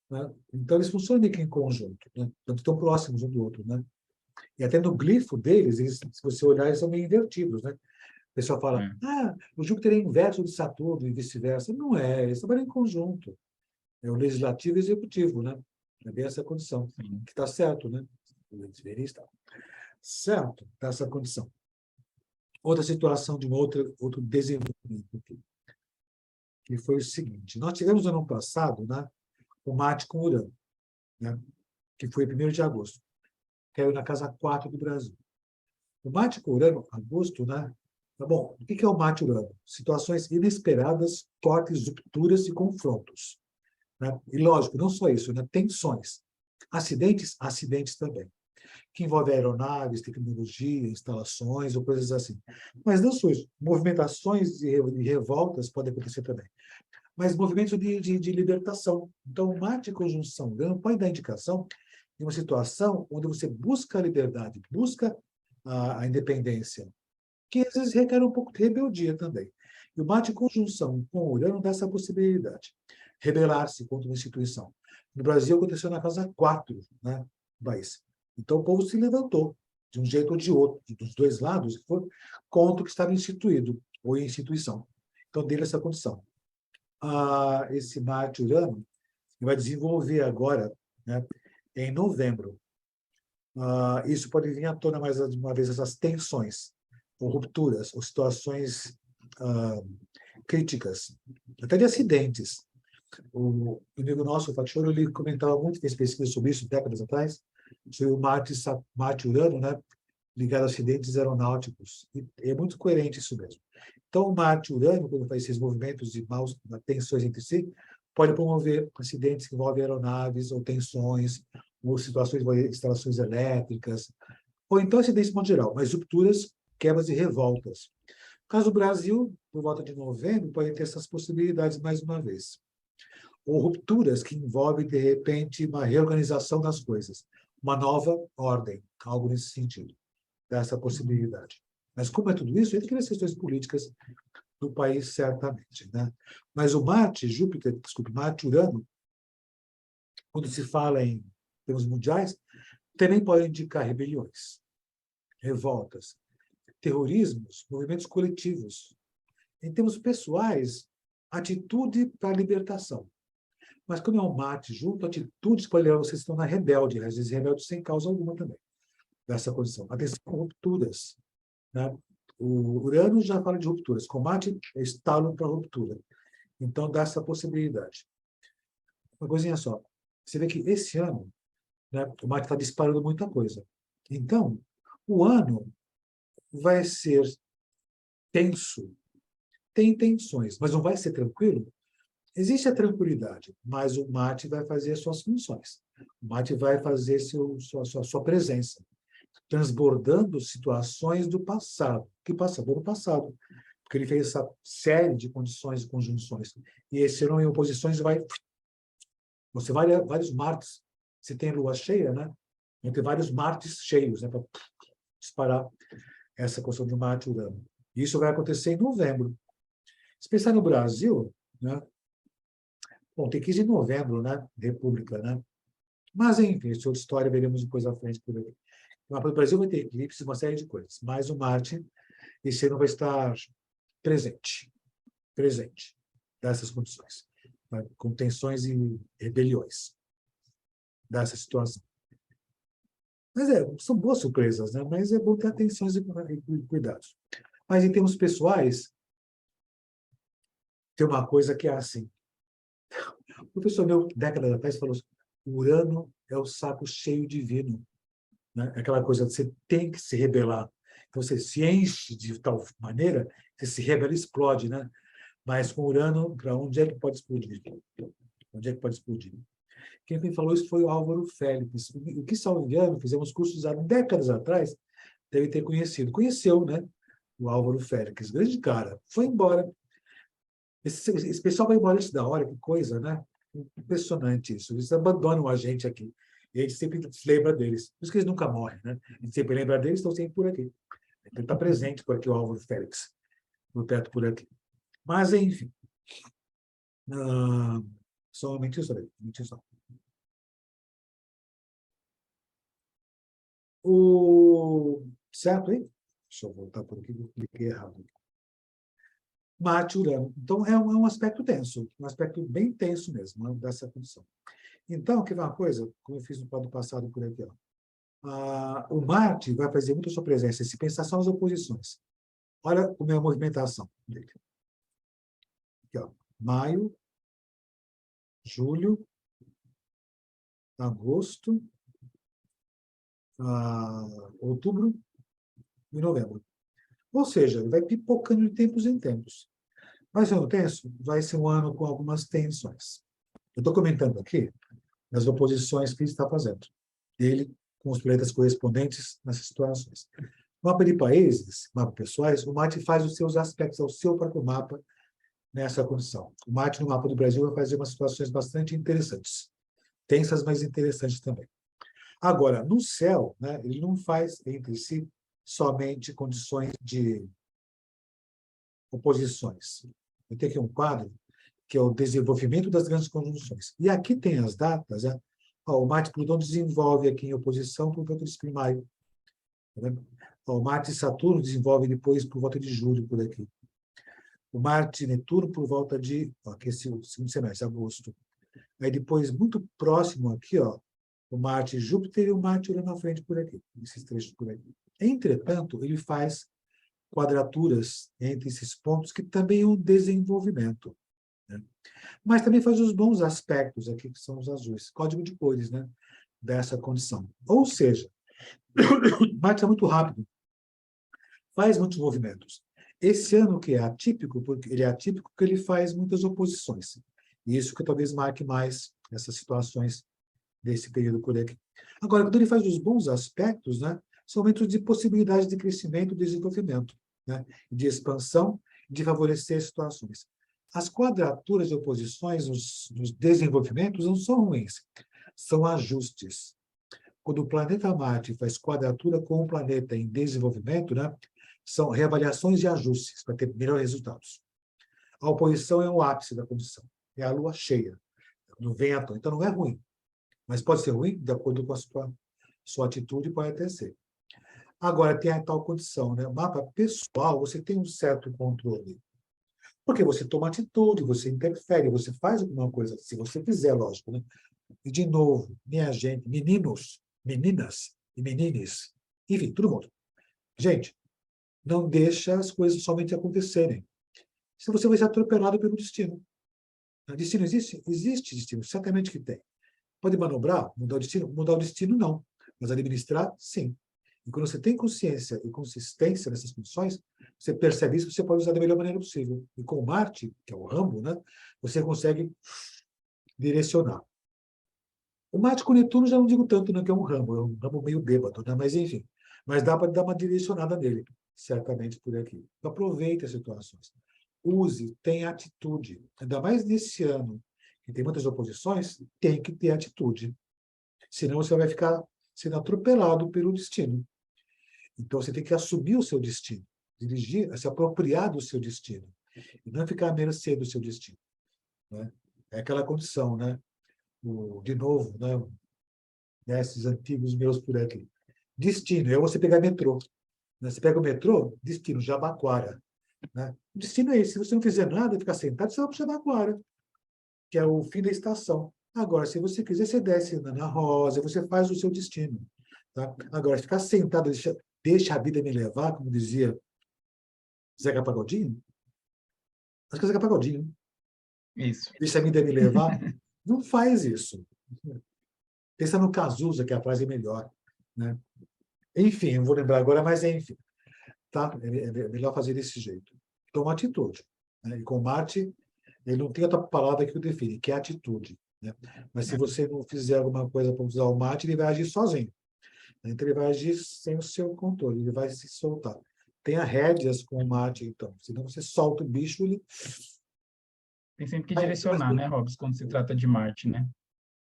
Né? Então, eles funcionam meio que em conjunto. Né? Tanto estão próximos um do outro. Né? E até no glifo deles, eles, se você olhar, eles são meio invertidos. Né? O pessoal fala, É. o Júpiter é inverso de Saturno e vice-versa. Não é, eles trabalham em conjunto. É o legislativo e o executivo. Né? É bem essa condição. Sim. Que está certo, né? Está certo, está essa condição. Outra situação de outro desenvolvimento aqui, que foi o seguinte. Nós tivemos no ano passado, né, o Marte com Urano, né, que foi 1º de agosto. Caiu na casa 4 do Brasil. O Marte com Urano, agosto, né? Tá bom, o que é o Marte Urano? Situações inesperadas, cortes, rupturas e confrontos. Né? E, lógico, não só isso, né? Tensões. Acidentes, acidentes também. Que envolvem aeronaves, tecnologia, instalações ou coisas assim. Mas não só isso. Movimentações e revoltas podem acontecer também. Mas movimentos de libertação. Então, o Marte conjunção Urano pode dar indicação de uma situação onde você busca a liberdade, busca a independência, que às vezes requer um pouco de rebeldia também. E o Marte conjunção com Urano dá essa possibilidade. Rebelar-se contra uma instituição. No Brasil, aconteceu na casa 4, né, do país. Então, o povo se levantou, de um jeito ou de outro, dos dois lados, contra o que estava instituído, ou em instituição. Então, dele essa condição. Esse Marte-Urano vai desenvolver agora, né, em novembro. Isso pode vir à tona mais uma vez, essas tensões, ou rupturas, ou situações críticas, até de acidentes. O amigo nosso, o Fachoro, ele comentava muito, fez pesquisa sobre isso décadas atrás, sobre o Marte-Urano, né, ligado a acidentes aeronáuticos. E é muito coerente isso mesmo. Então, o Marte e Urano, quando faz esses movimentos de tensões entre si, pode promover acidentes que envolvem aeronaves ou tensões, ou situações de instalações elétricas, ou então acidentes de modo geral, mas rupturas, quebras e revoltas. No caso do Brasil, por volta de novembro, pode ter essas possibilidades mais uma vez. Ou rupturas que envolvem, de repente, uma reorganização das coisas, uma nova ordem, algo nesse sentido, dessa possibilidade. Mas como é tudo isso, ele cria as questões políticas do país, certamente. Né? Mas o Marte, Júpiter, desculpe, Marte, Urano, quando se fala em termos mundiais, também pode indicar rebeliões, revoltas, terrorismos, movimentos coletivos. Em termos pessoais, atitude para a libertação. Mas quando é um Marte junto, atitudes para levar vocês estão na rebelde, às vezes rebelde sem causa alguma também, dessa condição. Atenção com rupturas. Né? O Urano já fala de rupturas. Combate é estalo para ruptura. Então, dá essa possibilidade. Uma coisinha só. Você vê que esse ano, né, o Marte está disparando muita coisa. Então, o ano vai ser tenso. Tem tensões, mas não vai ser tranquilo? Existe a tranquilidade, mas o Marte vai fazer as suas funções. O Marte vai fazer sua presença, transbordando situações do passado, que passaram no passado, porque ele fez essa série de condições e conjunções. E esse ano, em oposições, vai... Você vai vários Martes. Se tem lua cheia, né? Vão ter vários Martes cheios, né? Para disparar essa questão de Marte e Urano. Isso vai acontecer em novembro. Se pensar no Brasil, né? Bom, tem 15 de novembro, né? República, né? Mas, enfim, isso é outra história, veremos depois à frente por aí. O Brasil vai ter eclipses, uma série de coisas. Mas o Marte, esse ano vai estar presente dessas condições, né? Com tensões e rebeliões dessa situação. Mas são boas surpresas, né? Mas é bom ter atenções e cuidados. Mas em termos pessoais, tem uma coisa que é assim. O professor meu, décadas atrás, falou assim, Urano é o saco cheio divino. Né? Aquela coisa, você tem que se rebelar. Então, você se enche de tal maneira, você se rebela e explode, né? Mas com Urano, para onde é que pode explodir? Onde é que pode explodir? Quem me falou isso foi o Álvaro Félix. O que, salvo engano, fizemos cursos há décadas atrás, deve ter conhecido. Conheceu, né? O Álvaro Félix, grande cara. Foi embora. Esse pessoal vai embora antes da hora, que coisa, né? Impressionante isso. Eles abandonam a gente aqui. E a gente sempre se lembra deles. Por isso que eles nunca morrem, né? A gente sempre lembra deles, estão sempre por aqui. Ele está presente por aqui, o Álvaro Félix, no teto por aqui. Mas, enfim. Ah, somente isso aí. Só. Certo, hein? Deixa eu voltar por aqui, eu cliquei errado. Marte, Urano. Então, é um aspecto tenso, um aspecto bem tenso mesmo, né, dessa condição. Então, que vai uma coisa, como eu fiz no quadro passado por aqui, ó. O Marte vai fazer muito a sua presença, se pensar só nas oposições. Olha como é a movimentação dele. Aqui, ó. Maio, julho, agosto, outubro e novembro. Ou seja, ele vai pipocando de tempos em tempos. Mas ser tenso, vai ser um ano com algumas tensões. Eu estou comentando aqui as oposições que ele está fazendo. Ele com os planetas correspondentes nessas situações. Mapa de países, mapa pessoais, o Marte faz os seus aspectos ao seu próprio mapa nessa condição. O Marte no mapa do Brasil vai fazer umas situações bastante interessantes. Tensas, mas interessantes também. Agora, no céu, né, ele não faz entre si somente condições de oposições. Eu tenho aqui um quadro que é o desenvolvimento das grandes conjunções. E aqui tem as datas. Né? O Marte Plutão desenvolve aqui em oposição por volta de maio. Tá vendo? O Marte e Saturno desenvolve depois por volta de julho, por aqui. O Marte e Netuno por volta de, aqui esse segundo semestre, agosto. Aí depois, muito próximo aqui, ó, o Marte e Júpiter e o Marte olhando na frente por aqui, esses trechos por aqui. Entretanto, ele faz quadraturas entre esses pontos, que também é um desenvolvimento. Né? Mas também faz os bons aspectos aqui, que são os azuis, código de cores, né, dessa condição. Ou seja, Marte é muito rápido, faz muitos movimentos. Esse ano que é atípico, porque ele faz muitas oposições. E isso que talvez marque mais essas situações desse período por aqui. Agora, quando ele faz os bons aspectos, né, são momentos de possibilidade de crescimento e desenvolvimento, né, de expansão, de favorecer situações. As quadraturas de oposições nos desenvolvimentos não são ruins, são ajustes. Quando o planeta Marte faz quadratura com um planeta em desenvolvimento, né, são reavaliações e ajustes para ter melhores resultados. A oposição é o ápice da condição, é a lua cheia, no vento, então não é ruim, mas pode ser ruim de acordo com a sua atitude, pode até ser. Agora, tem a tal condição, né? O mapa pessoal, você tem um certo controle. Porque você toma atitude, você interfere, você faz alguma coisa, se você quiser, lógico, né? E, de novo, minha gente, meninos, meninas e menines, enfim, todo mundo. Gente, não deixa as coisas somente acontecerem. Senão você vai ser atropelado pelo destino. Destino existe? Existe destino, certamente que tem. Pode manobrar, mudar o destino? Mudar o destino, não. Mas administrar, sim. E quando você tem consciência e consistência nessas condições, você percebe isso, você pode usar da melhor maneira possível. E com Marte, que é o Rambo, né, você consegue direcionar. O Marte com Netuno já não digo tanto, né, que é um Rambo meio bêbado, né, mas enfim. Mas dá para dar uma direcionada nele, certamente por aqui. Então, aproveite as situações. Use, tenha atitude. Ainda mais nesse ano, que tem muitas oposições, tem que ter atitude. Senão você vai ficar sendo atropelado pelo destino. Então, você tem que assumir o seu destino, dirigir, se apropriar do seu destino, e não ficar à mercê do seu destino. Né? É aquela condição, né? De novo, né? Esses antigos meus por aqui. Destino, é você pegar metrô. Né? Você pega o metrô, destino, Jabaquara. Né? O destino é esse. Se você não fizer nada, ficar sentado, você vai para o Jabaquara, que é o fim da estação. Agora, se você quiser, você desce na Rosa, você faz o seu destino. Tá? Agora, ficar sentado, deixa a vida me levar, como dizia Zeca Pagodinho, acho que é Zeca Pagodinho, Isso. deixa a vida me levar, não faz isso. Pensa no Cazuza, que a frase é melhor. Né? Enfim, não vou lembrar agora, mas enfim. Tá? É melhor fazer desse jeito. Toma atitude. Né? E com Marte, ele não tem outra palavra que o define, que é atitude. Né? Mas se você não fizer alguma coisa para usar o Marte, ele vai agir sozinho. Então, ele vai agir sem o seu controle, ele vai se soltar. Tenha rédeas com o Marte, então. Senão você solta o bicho, ele Tem sempre que vai, direcionar, né, Robson, quando se trata de Marte, né?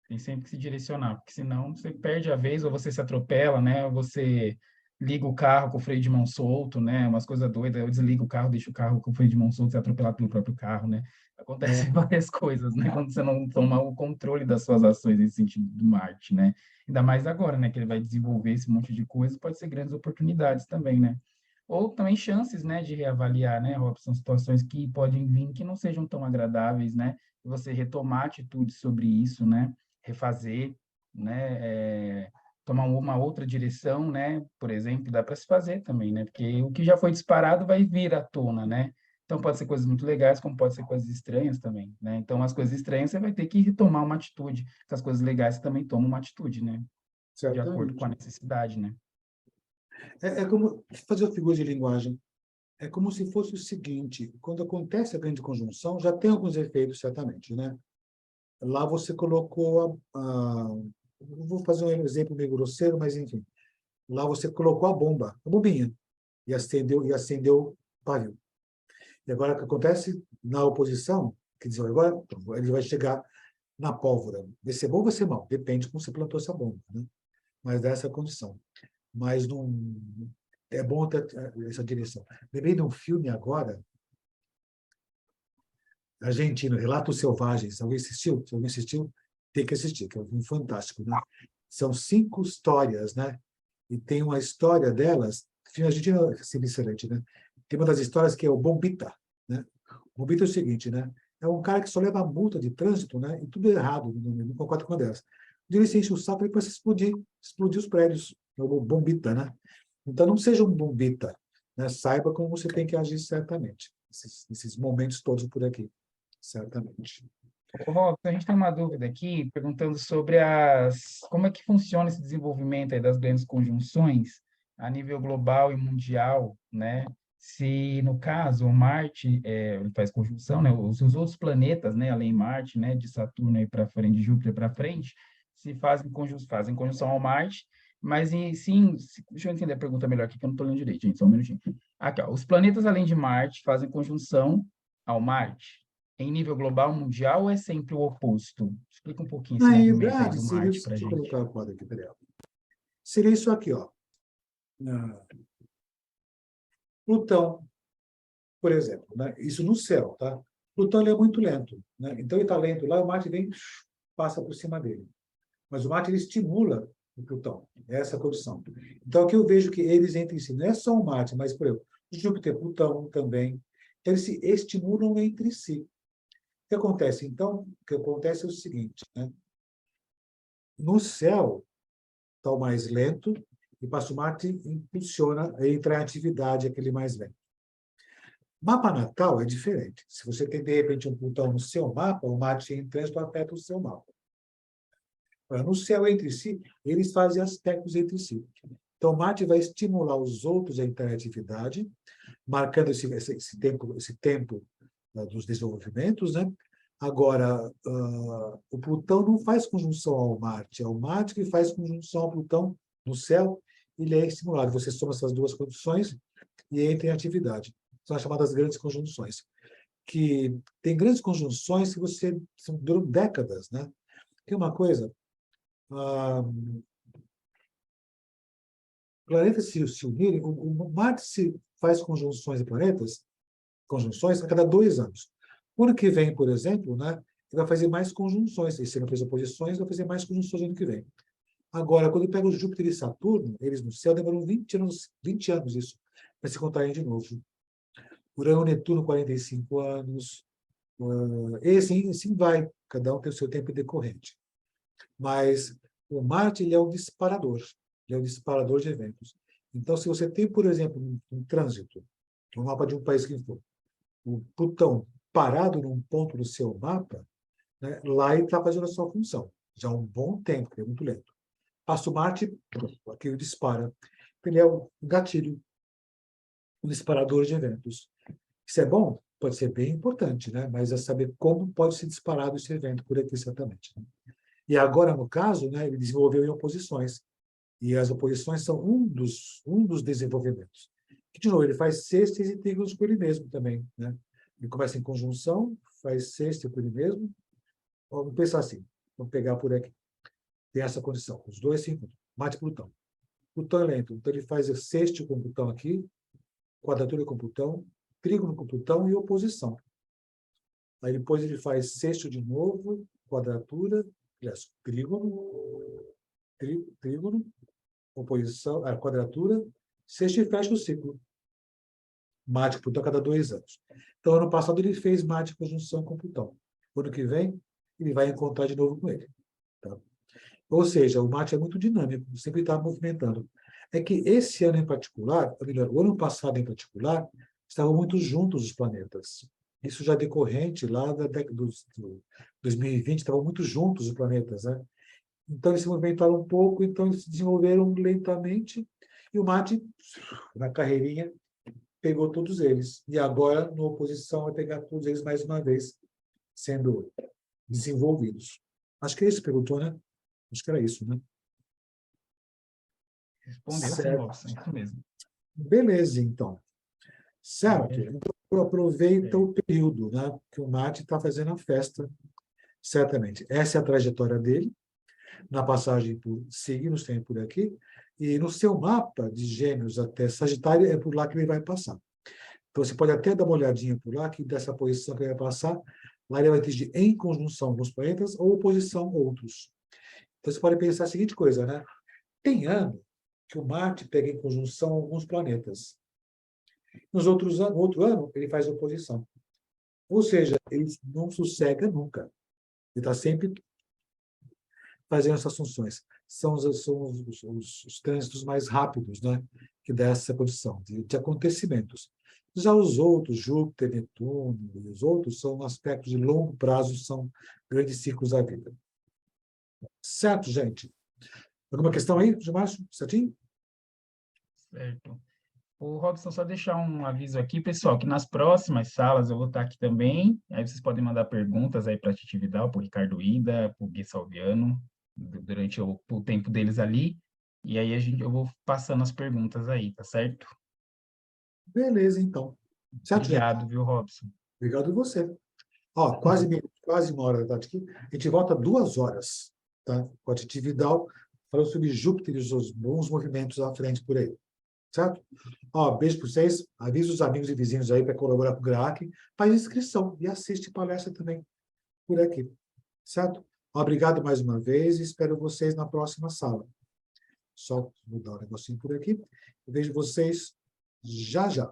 Tem sempre que se direcionar, porque senão você perde a vez, ou você se atropela, né? Ou você liga o carro com o freio de mão solto, né? Umas coisas doidas, eu desligo o carro, deixo o carro com o freio de mão solto e é atropelado pelo próprio carro, né? Acontecem várias coisas, né? Quando você não toma o controle das suas ações nesse sentido do Marte, né? Ainda mais agora, né? Que ele vai desenvolver esse monte de coisa, pode ser grandes oportunidades também, né? Ou também chances, né, de reavaliar, né, Robson, situações que podem vir que não sejam tão agradáveis, né? E você retomar atitudes sobre isso, né? Refazer, né? Tomar uma outra direção, né? Por exemplo, dá para se fazer também, né? Porque o que já foi disparado vai vir à tona, né? Então pode ser coisas muito legais, como pode ser coisas estranhas também, né? Então as coisas estranhas você vai ter que retomar uma atitude, as coisas legais você também toma uma atitude, né? De acordo com a certamente. necessidade, né? É como fazer a figura de linguagem. É como se fosse o seguinte: quando acontece a grande conjunção, já tem alguns efeitos, certamente. Né? Lá você colocou vou fazer um exemplo meio grosseiro, mas enfim. Lá você colocou a bombinha, e acendeu o pavio. E agora o que acontece na oposição, quer dizer, agora ele vai chegar na pólvora. Vai ser bom ou vai ser mal? Depende de como você plantou essa bomba. Né? Mas dá essa condição. Mas não é bom ter essa direção. Lembrei de um filme agora, argentino, Relatos Selvagens. Alguém assistiu? Se alguém assistiu, tem que assistir, que é um filme fantástico. Né? São 5 histórias, né? E tem uma história delas, filme argentino é excelente, né? Tem uma das histórias que é o Bombita. Né? O Bombita é o seguinte, né? É um cara que só leva multa de trânsito, né? E tudo errado, não concorda com uma delas. Ele se enche o saco e começa a explodir os prédios. É o Bombita, né? Então, não seja um bombita. Né? Saiba como você tem que agir certamente. Esses momentos todos por aqui, certamente. Ô, Rob, a gente tem uma dúvida aqui, perguntando sobre como é que funciona esse desenvolvimento aí das grandes conjunções a nível global e mundial, né? Se, no caso, o Marte ele faz conjunção, né? Os outros planetas, né? Além de Marte, né? De Saturno aí para frente, de Júpiter para frente, se fazem conjunção ao Marte, mas sim, deixa eu entender a pergunta melhor aqui, que eu não estou lendo direito, gente, só um minutinho. Aqui, ó, os planetas além de Marte fazem conjunção ao Marte? Em nível global, mundial, ou é sempre o oposto? Explica um pouquinho esse Na movimento aí realidade, do seria, Marte deixa para a eu gente. colocar o quadro aqui, peraí. Seria isso aqui, ó. Plutão, por exemplo, né? Isso no céu, tá? Plutão ele é muito lento, né? Então ele está lento lá, o Marte vem, passa por cima dele. Mas o Marte ele estimula o Plutão, é essa a condição. Então aqui eu vejo que eles entre si, não é só o Marte, mas, por exemplo, Júpiter e Plutão também, então, eles se estimulam entre si. O que acontece? Então, o que acontece é o seguinte, né? No céu, está o mais lento, e passa o Marte impulsiona, entra em atividade aquele mais lento. Mapa natal é diferente. Se você tem, de repente, um Plutão no seu mapa, o Marte em trânsito afeta o seu mapa. No céu entre si, eles fazem aspectos entre si. Então, Marte vai estimular os outros a entrar em atividade, marcando esse tempo dos desenvolvimentos, né? Agora, o Plutão não faz conjunção ao Marte, é o Marte que faz conjunção ao Plutão no céu, ele é estimulado. Você soma essas duas condições e entra em atividade. São as chamadas grandes conjunções. Que tem grandes conjunções que duram décadas, né? Tem uma coisa, planetas se unirem, o Marte se faz conjunções de planetas, conjunções a cada 2 anos. O ano que vem, por exemplo, né, ele vai fazer mais conjunções. Esse ano fez oposições, vai fazer mais conjunções no ano que vem. Agora, quando pega o Júpiter e Saturno, eles no céu demoram 20 anos isso, para se contarem de novo. Urano e Netuno, 45 anos. E assim vai, cada um tem o seu tempo decorrente. Mas o Marte ele é um disparador, ele é um disparador de eventos. Então, se você tem, por exemplo, um trânsito, no mapa de um país que for, o Plutão parado num ponto do seu mapa, né, lá ele está fazendo a sua função. Já há um bom tempo, que é muito lento. Passa o Marte, aquilo dispara. Ele é um gatilho, um disparador de eventos. Isso é bom? Pode ser bem importante, né? Mas é saber como pode ser disparado esse evento por aqui, certamente. Né? E agora, no caso, né, ele desenvolveu em oposições. E as oposições são um dos desenvolvimentos. Que, de novo, ele faz cestas e trígonos com ele mesmo também. Né? Ele começa em conjunção, faz sexta com ele mesmo. Vamos pensar assim, vamos pegar por aqui. Tem essa condição, os dois se encontram. Marte e Plutão. Plutão é lento, então ele faz sexto com Plutão aqui, quadratura com Plutão, trígono com Plutão e oposição. Aí depois ele faz sexto de novo, quadratura, aliás, trígono, oposição, quadratura, sexto e fecha o ciclo. Marte e Plutão a cada 2 anos. Então, ano passado ele fez Marte em conjunção com Plutão. Ano que vem, ele vai encontrar de novo com ele. Tá? Ou seja, o Marte é muito dinâmico, sempre está movimentando. É que esse ano em particular, ou melhor, o ano passado em particular, estavam muito juntos os planetas. Isso já decorrente lá da década de 2020, estavam muito juntos os planetas, né? Então eles se movimentaram um pouco, então eles se desenvolveram lentamente, e o Marte, na carreirinha, pegou todos eles. E agora, na oposição, vai pegar todos eles mais uma vez, sendo desenvolvidos. Acho que é isso, perguntou, né? Acho que era isso, né? Respondeu sim, Certo. Robson, isso mesmo. Beleza, então. Certo. Então, aproveita o período, né, que o Marte está fazendo a festa, certamente. Essa é a trajetória dele, na passagem por signos, tem por aqui, e no seu mapa de Gêmeos até Sagitário, é por lá que ele vai passar. Então, você pode até dar uma olhadinha por lá, que dessa posição que ele vai passar, lá ele vai ter em conjunção com os planetas ou oposição a outros. Então, você pode pensar a seguinte coisa, né? Tem ano que o Marte pega em conjunção alguns planetas. Nos outros anos, no outro ano, ele faz oposição. Ou seja, ele não sossega nunca. Ele está sempre fazendo essas funções. São os trânsitos mais rápidos, né, que dá essa condição de acontecimentos. Já os outros, Júpiter, Netuno, e os outros, são aspectos de longo prazo, são grandes ciclos da vida. Certo, gente? Alguma questão aí, Márcio? Certinho? Certo. O Robson, só deixar um aviso aqui, pessoal, que nas próximas salas eu vou estar aqui também. Aí vocês podem mandar perguntas aí para a Titi Vidal, para o Ricardo Ida, para o Gui Salviano, durante o tempo deles ali. E aí eu vou passando as perguntas aí, tá certo? Beleza, então. Certo, gente? Obrigado, viu, Robson? Obrigado a você. Ó, quase uma hora da tarde aqui. A gente volta 2 horas, tá? Com a Titi Vidal, falando sobre Júpiter e os seus bons movimentos à frente por aí. Certo? Ó, beijo para vocês. Avisa os amigos e vizinhos aí para colaborar com o GRAAC. Faz inscrição e assiste palestra também por aqui. Certo? Obrigado mais uma vez e espero vocês na próxima sala. Só mudar o negocinho por aqui. Eu vejo vocês já já.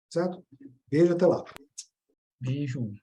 Certo? Beijo, até lá. Beijo.